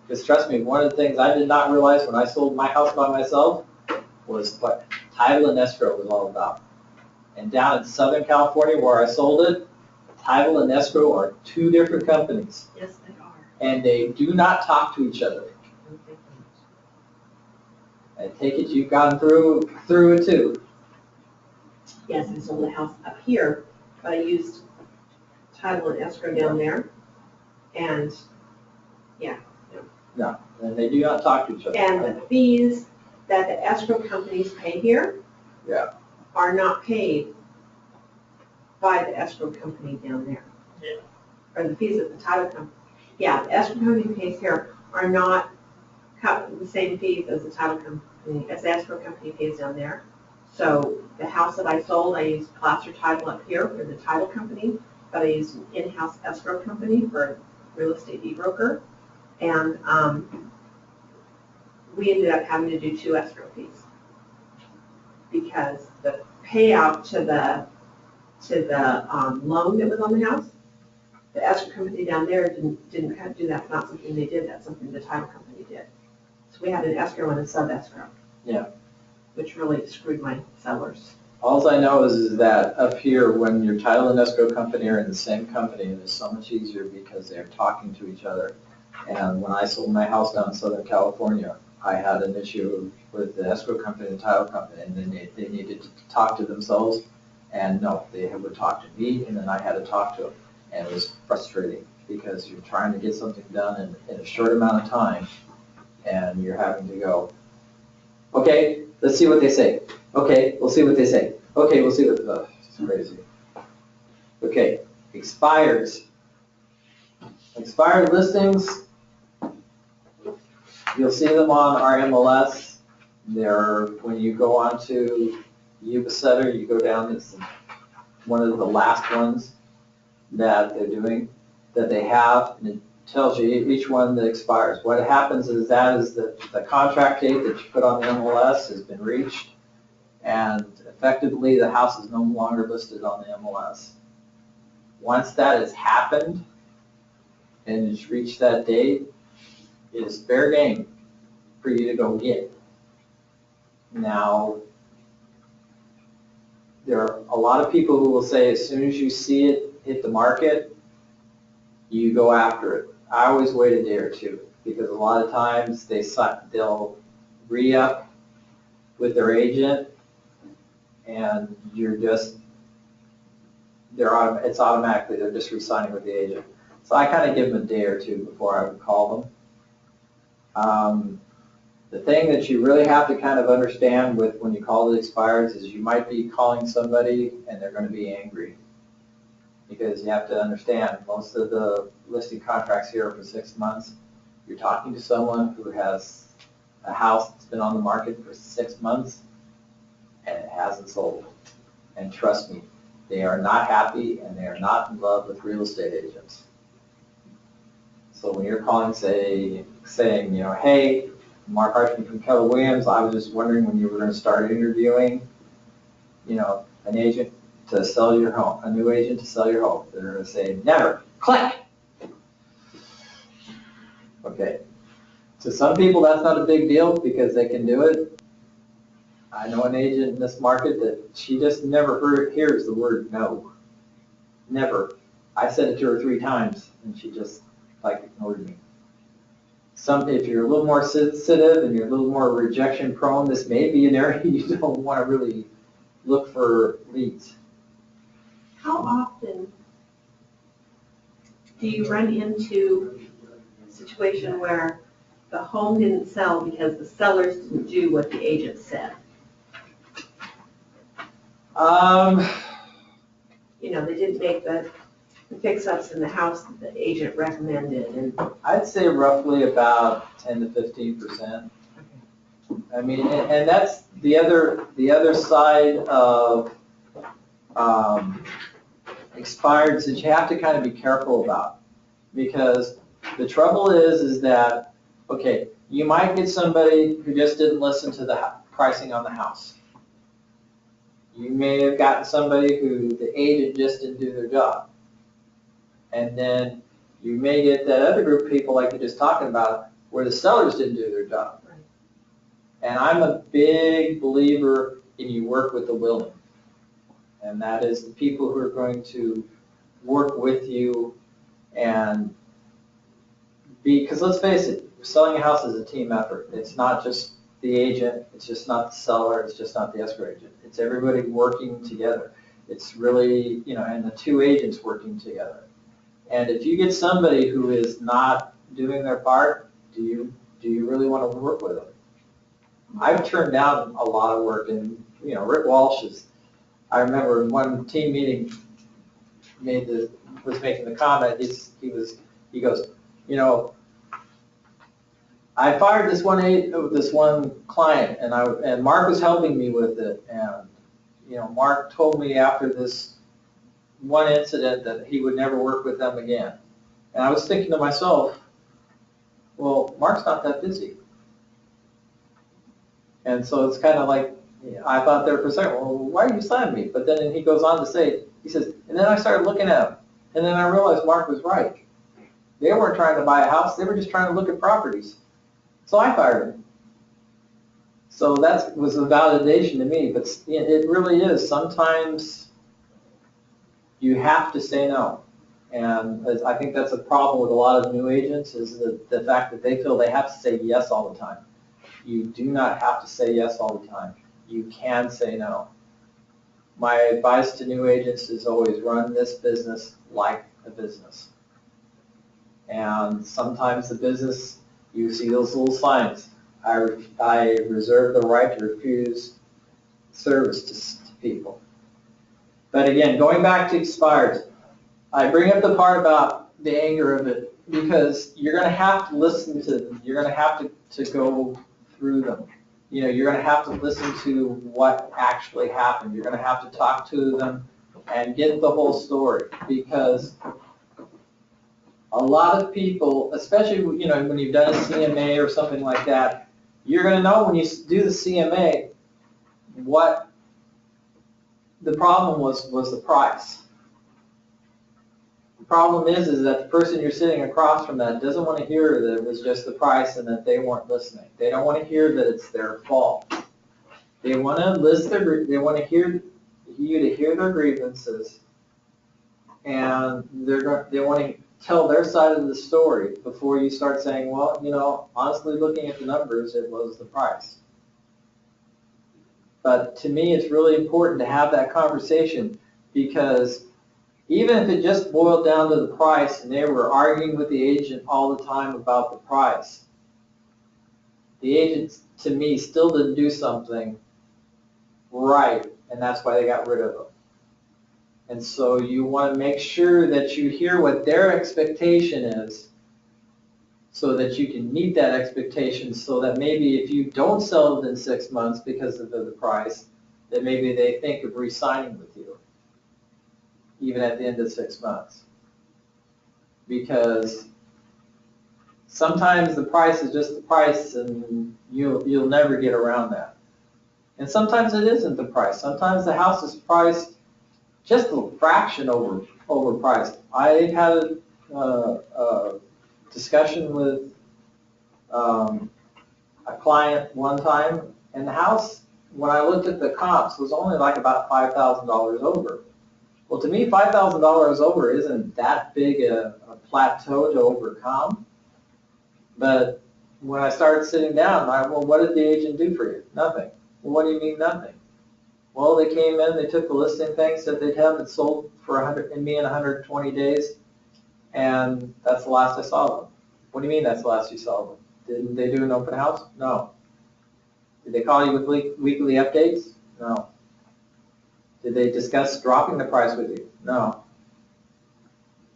Because trust me, one of the things I did not realize when I sold my house by myself was what title and escrow was all about. And down in Southern California where I sold it, title and escrow are 2 different companies. Yes, they are. And they do not talk to each other. I take it you've gone through it too. Yes, I sold a house up here, but I used title and escrow down there, and, No, and they do not talk to each other. and the fees that the escrow companies pay here are not paid by the escrow company down there. Yeah. Or the fees that the title company, the escrow company pays here are not the same fees as the title company, as the escrow company pays down there. So the house that I sold, I used Placer Title up here for the title company, but I used an in-house escrow company for a real estate e-broker. And we ended up having to do 2 escrow fees, because the payout to the loan that was on the house, the escrow company down there didn't have to do that. It's not something they did, that's something the title company did. So we had an escrow and a sub-escrow. Yeah. Which really screwed my sellers. All I know is that up here, when your title and escrow company are in the same company, it is so much easier because they're talking to each other. And when I sold my house down in Southern California, I had an issue with the escrow company and the title company, and then they needed to talk to themselves. And no, they would talk to me, and then I had to talk to them. And it was frustrating because you're trying to get something done in a short amount of time, and you're having to go, okay, let's see what they say. Okay, we'll see what they say. Okay, we'll see what, it's crazy. Okay, expires. Expired listings, you'll see them on our MLS. They're, when you go on to Yuba Sutter, you go down, it's one of the last ones that they're doing, that they have, and it tells you each one that expires. What happens is that the contract date that you put on the MLS has been reached, and effectively the house is no longer listed on the MLS. Once that has happened and it's reached that date, it is fair game for you to go get. Now, there are a lot of people who will say as soon as you see it hit the market, you go after it. I always wait a day or two because a lot of times they'll re-up with their agent and it's automatically, they're just re-signing with the agent. So I kind of give them a day or two before I would call them. The thing that you really have to kind of understand with when you call it expireds is you might be calling somebody and they're going to be angry. Because you have to understand, most of the listing contracts here are for 6 months. You're talking to someone who has a house that's been on the market for 6 months and it hasn't sold. And trust me, they are not happy and they are not in love with real estate agents. So when you're calling, saying, hey, Mark Archman from Keller Williams, I was just wondering when you were going to start interviewing, an agent to sell your home, a new agent to sell your home. They're going to say, never, click. Okay. To some people, that's not a big deal because they can do it. I know an agent in this market that she just never hears the word no. Never. I said it to her 3 times and she just ignored me. If you're a little more sensitive and you're a little more rejection prone, this may be an area you don't want to really look for leads. How often do you run into a situation where the home didn't sell because the sellers didn't do what the agent said? They didn't make the fix-ups in the house that the agent recommended, and I'd say roughly about 10 to 15%. I mean, and that's the other side of expireds that you have to kind of be careful about, because the trouble is that, okay, you might get somebody who just didn't listen to the pricing on the house. You may have gotten somebody who the agent just didn't do their job. And then you may get that other group of people like you're just talking about where the sellers didn't do their job. Right. And I'm a big believer in you work with the willing. And that is the people who are going to work with you and because let's face it, selling a house is a team effort. It's not just the agent, it's just not the seller, it's just not the escrow agent. It's everybody working together. It's really, and the 2 agents working together. And if you get somebody who is not doing their part, do you really want to work with them? I've turned down a lot of work, and Rick Walsh I remember in one team meeting was making the comment. He goes, I fired this one client, and Mark was helping me with it, and Mark told me after this one incident that he would never work with them again. And I was thinking to myself, well, Mark's not that busy. And so it's kind of like, I thought there for a second, well, why are you signing me? But then he goes on to say, he says, and then I started looking at him, and then I realized Mark was right. They weren't trying to buy a house, they were just trying to look at properties. So I fired him. So that was a validation to me, but it really is, sometimes you have to say no. And I think that's a problem with a lot of new agents, is the fact that they feel they have to say yes all the time. You do not have to say yes all the time. You can say no. My advice to new agents is always run this business like a business. And sometimes the business, you see those little signs. I reserve the right to refuse service to people. But again, going back to expired, I bring up the part about the anger of it because you're going to have to listen to them. You're going to have to go through them. You know, you're going to have to listen to what actually happened. You're going to have to talk to them and get the whole story, because a lot of people, especially, you know, when you've done a CMA or something like that, you're going to know when you do the CMA what the problem was the price. The problem is that the person you're sitting across from that doesn't want to hear that it was just the price and that they weren't listening. They don't want to hear that it's their fault. They want to they want to hear you to hear their grievances, and they want to tell their side of the story before you start saying, well, you know, honestly, looking at the numbers, it was the price. But to me, it's really important to have that conversation, because even if it just boiled down to the price and they were arguing with the agent all the time about the price, the agent, to me, still didn't do something right, and that's why they got rid of them. And so you want to make sure that you hear what their expectation is, so that you can meet that expectation, so that maybe if you don't sell it in 6 months because of the price, that maybe they think of re-signing with you, even at the end of 6 months. Because sometimes the price is just the price, and you'll never get around that. And sometimes it isn't the price. Sometimes the house is priced just a fraction overpriced. I had a discussion with a client one time, and the house, when I looked at the comps, was only like about $5,000 over. Well, to me, $5,000 over isn't that big a plateau to overcome. But when I started sitting down, well, what did the agent do for you? Nothing. Well, what do you mean nothing? Well, they came in, they took the listing thing, said they'd have it sold for 120 days, and that's the last I saw them. What do you mean that's the last you saw them? Didn't they do an open house? No. Did they call you with weekly updates? No. Did they discuss dropping the price with you? No.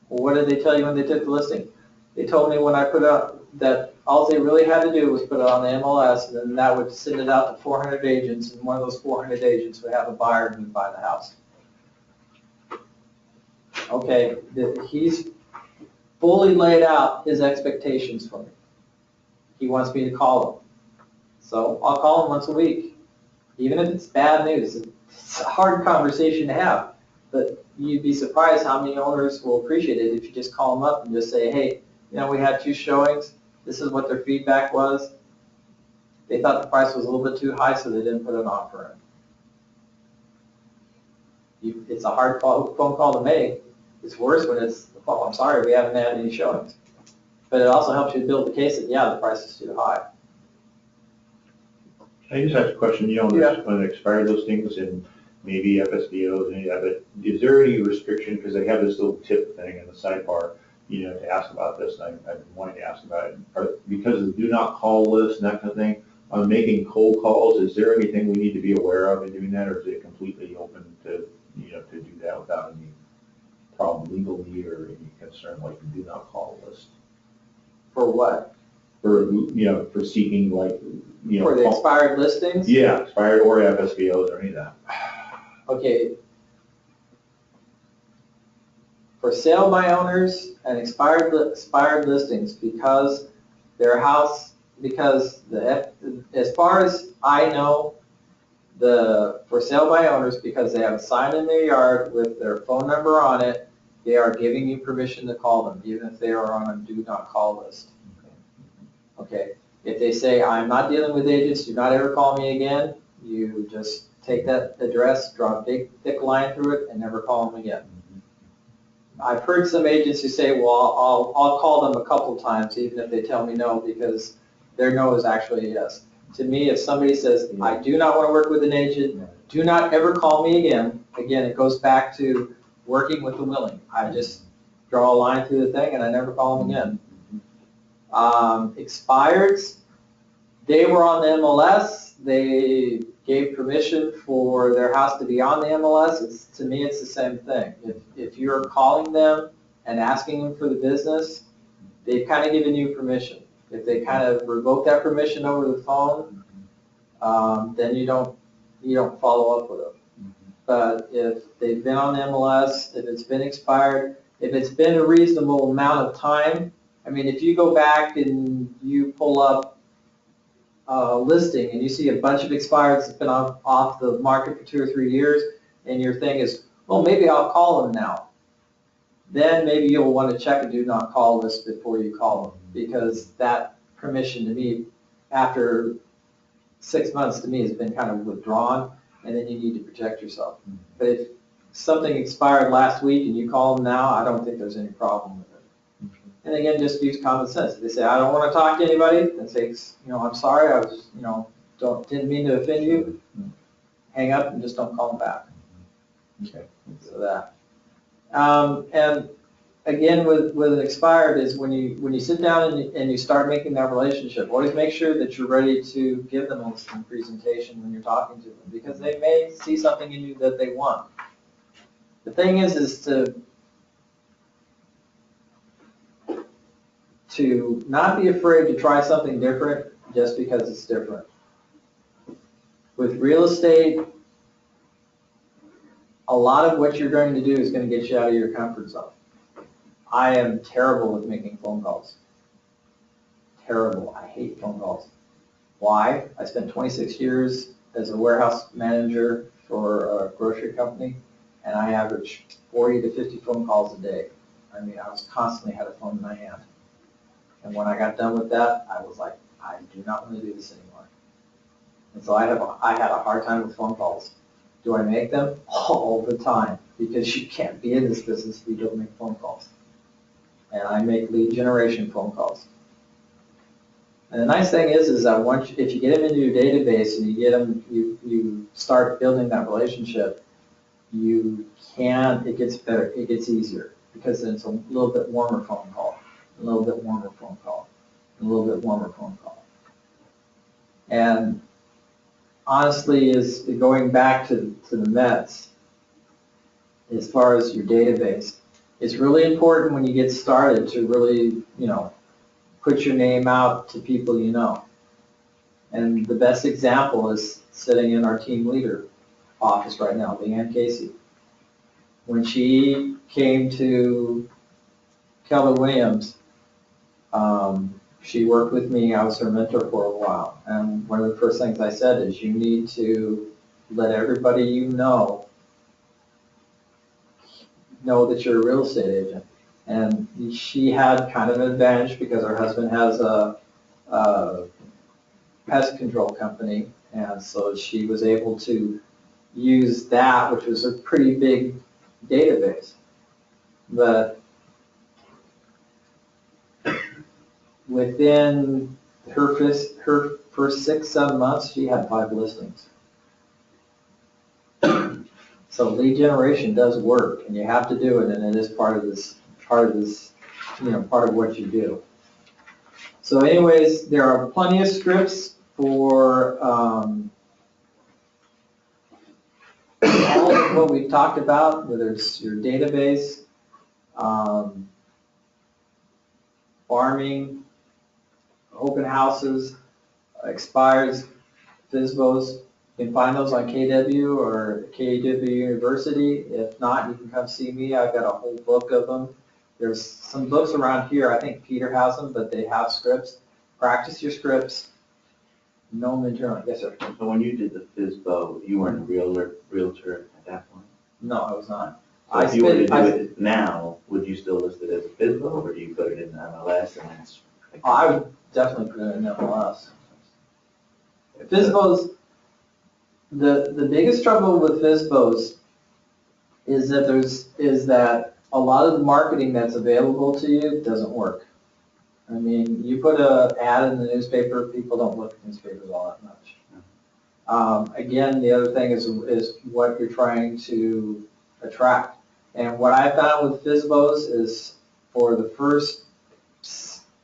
Well, what did they tell you when they took the listing? They told me when I put up that all they really had to do was put it on the MLS, and then that would send it out to 400 agents, and one of those 400 agents would have a buyer who would buy the house. Okay, he's fully laid out his expectations for me. He wants me to call him. So I'll call him once a week. Even if it's bad news, it's a hard conversation to have, but you'd be surprised how many owners will appreciate it if you just call them up and just say, hey, you know, we had 2 showings. This is what their feedback was. They thought the price was a little bit too high, so they didn't put an offer in. It's a hard phone call to make. It's worse when it's, oh, I'm sorry, we haven't had any showings. But it also helps you build the case that, yeah, the price is too high. I just have a question, you know, on expired listings and maybe FSBOs and any of it, is there any restriction, because they have this little tip thing in the sidebar, you know, to ask about this, and I've been wanting to ask about it. Because of the do not call list and that kind of thing, on making cold calls, is there anything we need to be aware of in doing that, or is it completely open to, you know, to do that without any problem legally or any concern like the do not call list? For what? For, you know, for seeking like, you know. For the expired listings? Yeah, expired or FSBOs or any of that. Okay. For sale by owners and expired listings, because their house, because as far as I know, the for sale by owners, because they have a sign in their yard with their phone number on it, they are giving you permission to call them, even if they are on a do not call list. Okay. If they say, I'm not dealing with agents, do not ever call me again, you just take that address, draw a big thick line through it, and never call them again. I've heard some agents who say, well, I'll call them a couple times, even if they tell me no, because their no is actually a yes. To me, if somebody says, I do not want to work with an agent, do not ever call me again, it goes back to working with the willing. I just draw a line through the thing and I never call them again. Expireds, they were on the MLS, they gave permission for their house to be on the MLS. To me, it's the same thing. If you're calling them and asking them for the business, they've kind of given you permission. If they kind of revoke that permission over the phone, then you don't follow up with them. But if they've been on the MLS, if it's been expired, if it's been a reasonable amount of time, I mean, if you go back and you pull up a listing and you see a bunch of expireds that's been off the market for 2 or 3 years, and your thing is, well, maybe I'll call them now. Then maybe you'll want to check a do not call list before you call them, because that permission to me, after 6 months to me, has been kind of withdrawn, and then you need to protect yourself. But if something expired last week and you call them now, I don't think there's any problem with it. And again, just use common sense. If they say, I don't want to talk to anybody, then say, I'm sorry, I was, didn't mean to offend you. Hang up and just don't call them back. Okay. So that. And again, with an expired is when you sit down and you start making that relationship, always make sure that you're ready to give them a listing presentation when you're talking to them, because they may see something in you that they want. The thing is to not be afraid to try something different just because it's different. With real estate, a lot of what you're going to do is going to get you out of your comfort zone. I am terrible with making phone calls. Terrible. I hate phone calls. Why? I spent 26 years as a warehouse manager for a grocery company, and I averaged 40 to 50 phone calls a day. I mean, I was constantly had a phone in my hand. And when I got done with that, I was like, I do not want to do this anymore. And so I had a hard time with phone calls. Do I make them? All the time, because you can't be in this business if you don't make phone calls. And I make lead generation phone calls. And the nice thing is that if you get them into your database and you start building that relationship, it gets better, it gets easier, because it's a little bit warmer phone call, a little bit warmer phone call, a little bit warmer phone call. And honestly, is going back to the Mets, as far as your database, it's really important when you get started to really, put your name out to people you know. And the best example is sitting in our team leader office right now, Leanne Casey. When she came to Keller Williams, she worked with me. I was her mentor for a while. And one of the first things I said is, you need to let everybody you know that you're a real estate agent. And she had kind of an advantage because her husband has a pest control company, and so she was able to use that, which was a pretty big database. But within her first 6-7 months, she had 5 listings. So lead generation does work, and you have to do it, and it is part of what you do. So anyways, there are plenty of scripts for all of what we've talked about, whether it's your database, farming, open houses, expires, FSBOs. You can find those on KW or KW University. If not, you can come see me. I've got a whole book of them. There's some books around here. I think Peter has them, but they have scripts. Practice your scripts. Know them internally. Yes, sir. So when you did the FSBO, you weren't a realtor at that point? No, I was not. So if you were to do it now, would you still list it as a FSBO, or do you put it in the MLS and that's? I would definitely put it in MLS. FSBOs, the biggest trouble with FSBOs is that a lot of the marketing that's available to you doesn't work. I mean, you put an ad in the newspaper, people don't look at newspapers all that much. Again, the other thing is what you're trying to attract. And what I found with FSBOs is for the first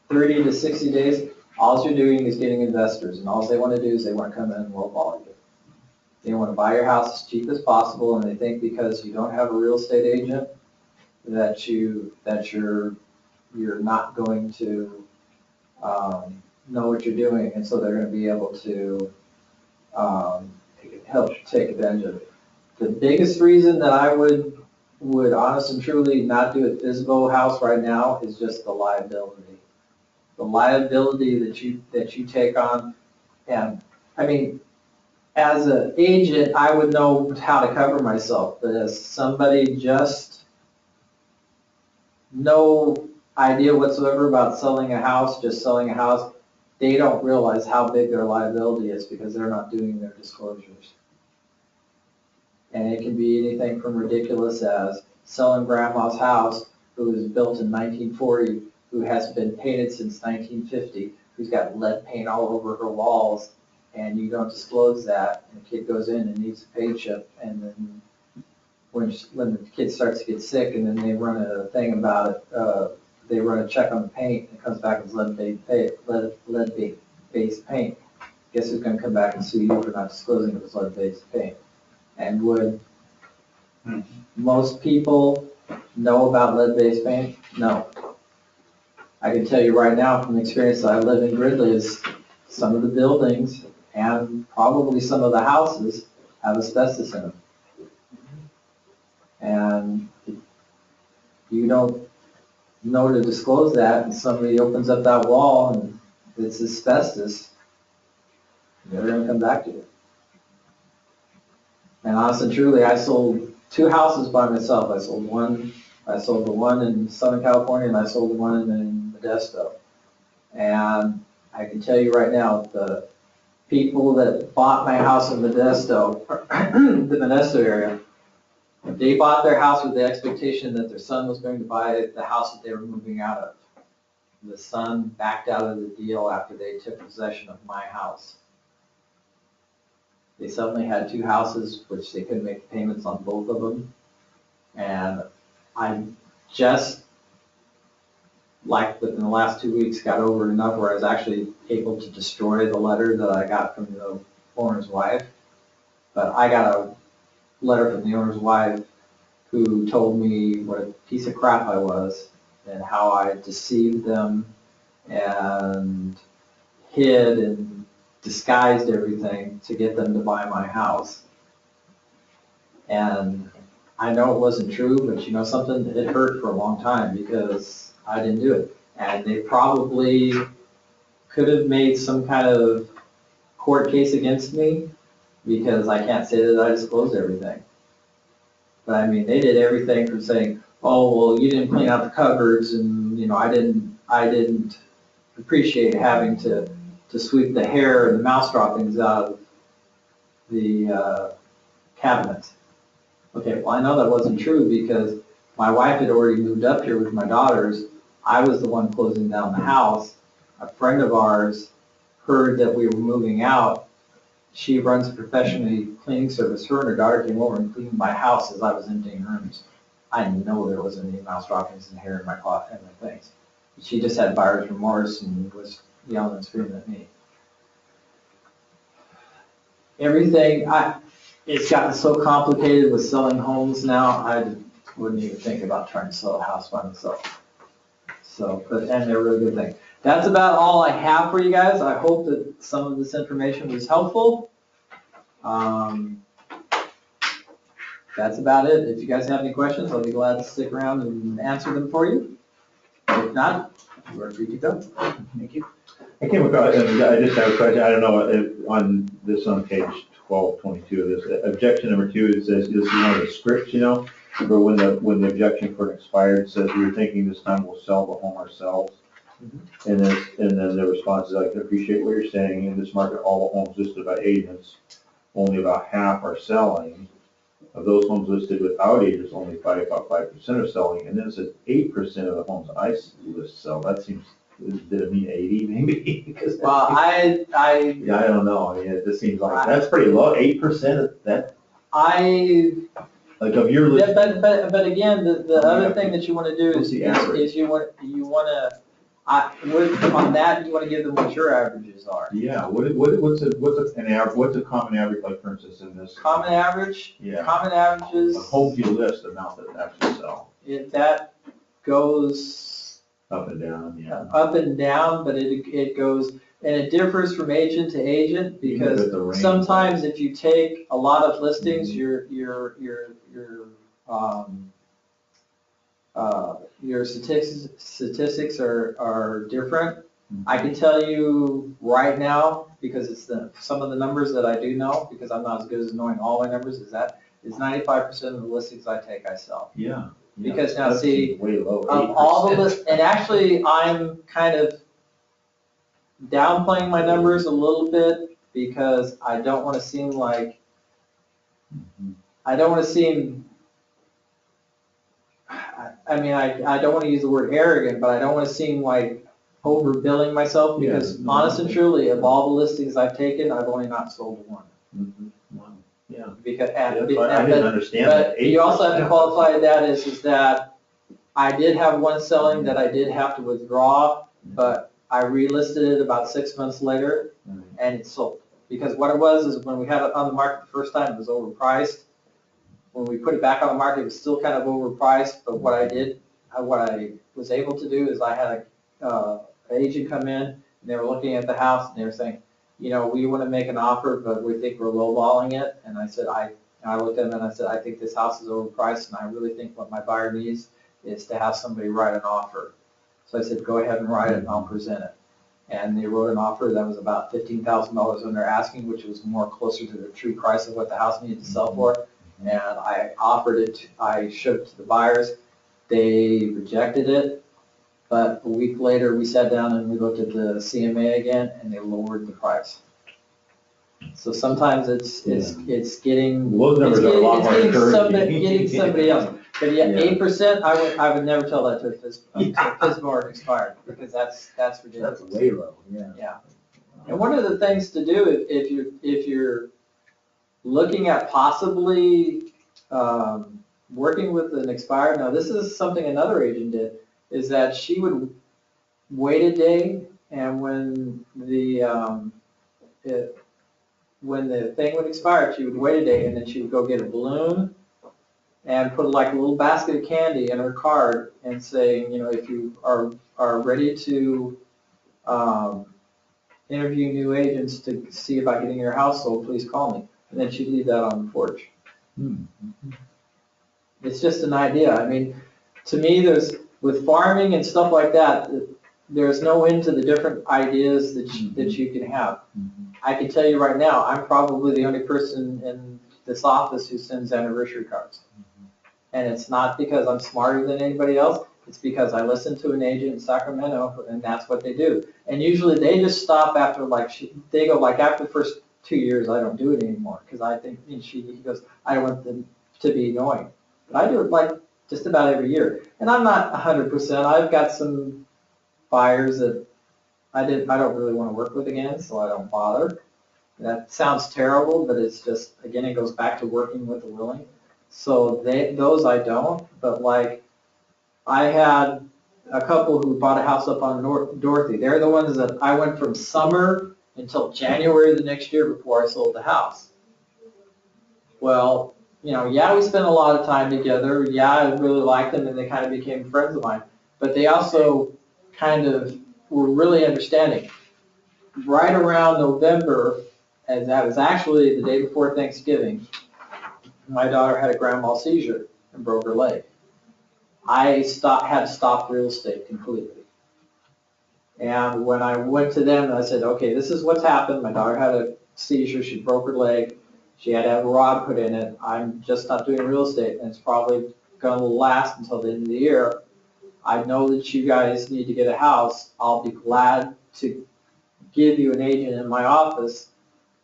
30 to 60 days, all you're doing is getting investors, and all they want to do is they want to come in and lowball you. They want to buy your house as cheap as possible, and they think because you don't have a real estate agent that you're not going to know what you're doing, and so they're going to be able to help take advantage of it. The biggest reason that I would honest and truly not do a FSBO house right now is just the liability. The liability that you take on, and I mean, as an agent, I would know how to cover myself, but as somebody just no idea whatsoever about selling a house, just selling a house, they don't realize how big their liability is because they're not doing their disclosures. And it can be anything from ridiculous as selling grandma's house who was built in 1940, who has been painted since 1950, who's got lead paint all over her walls, and you don't disclose that, and the kid goes in and needs a paint chip, and then when the kid starts to get sick, and then they run a thing about it, they run a check on the paint, and it comes back as lead-based paint. Guess who's going to come back and sue you for not disclosing it was lead-based paint? And would most people know about lead-based paint? No. I can tell you right now from experience that I live in Gridley is some of the buildings and probably some of the houses have asbestos in them. And if you don't know to disclose that and somebody opens up that wall and it's asbestos, they're going to come back to you. And honestly and truly, I sold 2 houses by myself. I sold the one in Southern California, and I sold the one in Modesto. And I can tell you right now, the people that bought my house in Modesto, the Modesto area, they bought their house with the expectation that their son was going to buy the house that they were moving out of. The son backed out of the deal after they took possession of my house. They suddenly had 2 houses, which they couldn't make payments on both of them. And I just, like within the last 2 weeks, got over enough where I was actually able to destroy the letter that I got from the owner's wife. But I got a letter from the owner's wife who told me what a piece of crap I was and how I deceived them and hid and disguised everything to get them to buy my house. And I know it wasn't true, but you know something, it hurt for a long time because I didn't do it. And they probably could have made some kind of court case against me because I can't say that I disclosed everything. But I mean, they did everything from saying, oh, well, you didn't clean out the cupboards, and you know, I didn't appreciate having to sweep the hair and the mouse droppings out of the cabinets. Okay, well, I know that wasn't true because my wife had already moved up here with my daughters. I was the one closing down the house. A friend of ours heard that we were moving out. She runs a professional cleaning service. Her and her daughter came over and cleaned my house as I was emptying rooms. I know there wasn't any mouse droppings and hair in my closet and my things. She just had buyer's remorse and was yelling and screaming at me. Everything, it's gotten so complicated with selling homes now, I wouldn't even think about trying to sell a house by myself. So, and they're a really good thing. That's about all I have for you guys. I hope that some of this information was helpful. That's about it. If you guys have any questions, I'll be glad to stick around and answer them for you. If not, you are free to go. Thank you. I came across, I just have a question, I don't know, on page 1222 of this, objection number 2, it says, this is one of the scripts, you know, where when the objection for an expired says, we were thinking this time we'll sell the home ourselves. And then the response is, I can appreciate what you're saying, in this market, all the homes listed by agents, only about half are selling. Of those homes listed without agents, only about 5% are selling, and then it says 8% of the homes I list sell. That seems, did it mean 80 maybe? Because Well, yeah, I don't know, I mean, it just seems like, that's pretty low, 8%, that, like of your list. but again, the other thing that you wanna do What's is, the average? is you wanna, on that, you wanna give them what your averages are. Yeah, what's a common average, like for instance in this? Common averages, A home you list amount that actually sell, that goes up and down, yeah. up and down, but it goes, and it differs from agent to agent, Even if because it's a range. sometimes if you take a lot of listings, Mhm. your statistics are different. Mhm. I can tell you right now, because it's some of the numbers that I do know, because I'm not as good as knowing all my numbers, is 95% of the listings I take, I sell. Yeah. Because now, That see, seems way low, Of all the 8%. lists, and actually, I'm kind of downplaying my numbers a little bit, because I don't want to seem like, Mhm. I don't want to seem, I mean, I don't want to use the word arrogant, but I don't want to seem like overbilling myself, because Yeah, no, honest and okay. truly, of all the listings I've taken, I've only not sold one. Mhm. Wow. Yeah. Because, I didn't understand that. but you also have to 8%. qualify that is that I did have one selling that I did have to withdraw, but I relisted it about 6 months later, Right. and it sold. Because what it was is, when we had it on the market the first time, it was overpriced. When we put it back on the market, it was still kind of overpriced, but what I was able to do is, I had an agent come in, and they were looking at the house, and they were saying, we want to make an offer, but we think we're lowballing it. And I said, I looked at them and I said, I think this house is overpriced, and I really think what my buyer needs is to have somebody write an offer. So I said, go ahead and write it, and I'll present it. And they wrote an offer that was about $15,000 under asking, which was more closer to the true price of what the house needed to sell for. And I offered it, I showed it to the buyers. They rejected it, but a week later, we sat down and we looked at the CMA again, and they lowered the price. So sometimes it's getting, Those numbers are a lot more encouraging. getting somebody else. But yeah, Yeah. 8%, I would never tell that to FSBOR expired, because that's ridiculous. That's way low, yeah. Yeah. And one of the things to do, if you're looking at possibly working with an expired, now this is something another agent did, is that she would wait a day, and when the thing would expire, she would wait a day, and then she would go get a balloon and put like a little basket of candy in her card, and saying, if you are ready to interview new agents to see about getting your house sold, please call me. And then she'd leave that on the porch. It's just an idea. I mean, to me, with farming and stuff like that, there's no end to the different ideas that you can have. I can tell you right now, I'm probably the only person in this office who sends anniversary cards. And it's not because I'm smarter than anybody else. It's because I listen to an agent in Sacramento, and that's what they do. And usually they just stop after, they go, after the first 2 years, I don't do it anymore, because I think, he goes, I don't want them to be annoying. But I do it just about every year. And I'm not 100%. I've got some buyers that I don't really want to work with again, so I don't bother. That sounds terrible, but it's just, again, it goes back to working with the willing. So those I don't, but I had a couple who bought a house up on Dorothy. They're the ones that I went from summer until January the next year before I sold the house. Well, we spent a lot of time together. Yeah, I really liked them, and they kind of became friends of mine. But they also kind of were really understanding. Right around November, and that was actually the day before Thanksgiving, my daughter had a grand mal seizure and broke her leg. I had stopped real estate completely. And when I went to them, I said, okay, this is what's happened. My daughter had a seizure. She broke her leg. She had to have a rod put in it. I'm just not doing real estate, and it's probably going to last until the end of the year. I know that you guys need to get a house. I'll be glad to give you an agent in my office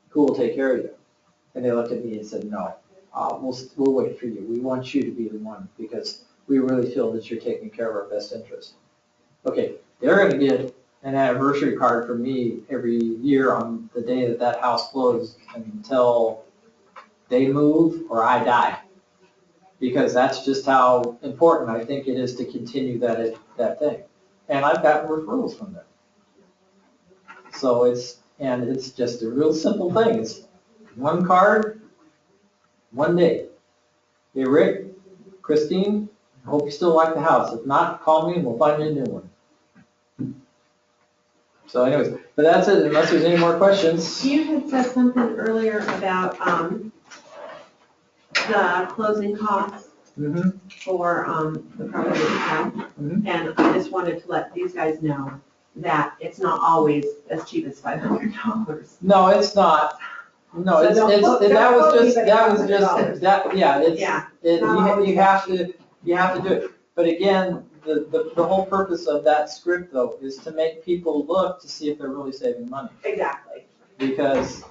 who will take care of you. And they looked at me and said, no, we'll wait for you. We want you to be the one because we really feel that you're taking care of our best interest. Okay, they're gonna get an anniversary card from me every year on the day that that house closed until they move or I die. Because that's just how important I think it is to continue that thing. And I've gotten referrals from them. So it's just a real simple thing. It's one card, one day. Hey, Rick, Christine, I hope you still like the house. If not, call me and we'll find you a new one. So anyways, but that's it, unless there's any more questions. You had said something earlier about, the closing costs Mm-hmm. for, the property itself. Mhm. And I just wanted to let these guys know that it's not always as cheap as $500. No, it's not. No, So it's, don't quote- that don't was quote just, me, but that was it's just, $500. that, yeah, it's, Yeah, it, not you have to, you have to do it. But again, the whole purpose of that script though is to make people look to see if they're really saving money. exactly. Because,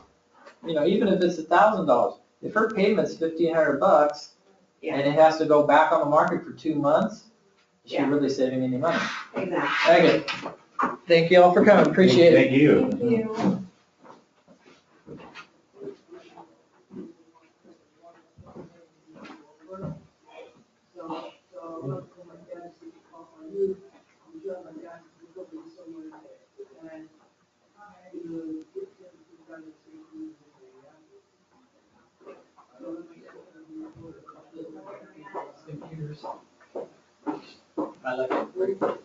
even if it's $1,000, if her payment's $1,500 Yeah. and it has to go back on the market for 2 months, is she Yeah. really saving any money? Exactly. Okay. Thank you all for coming, appreciate it. Thank you. Thank you. I like it.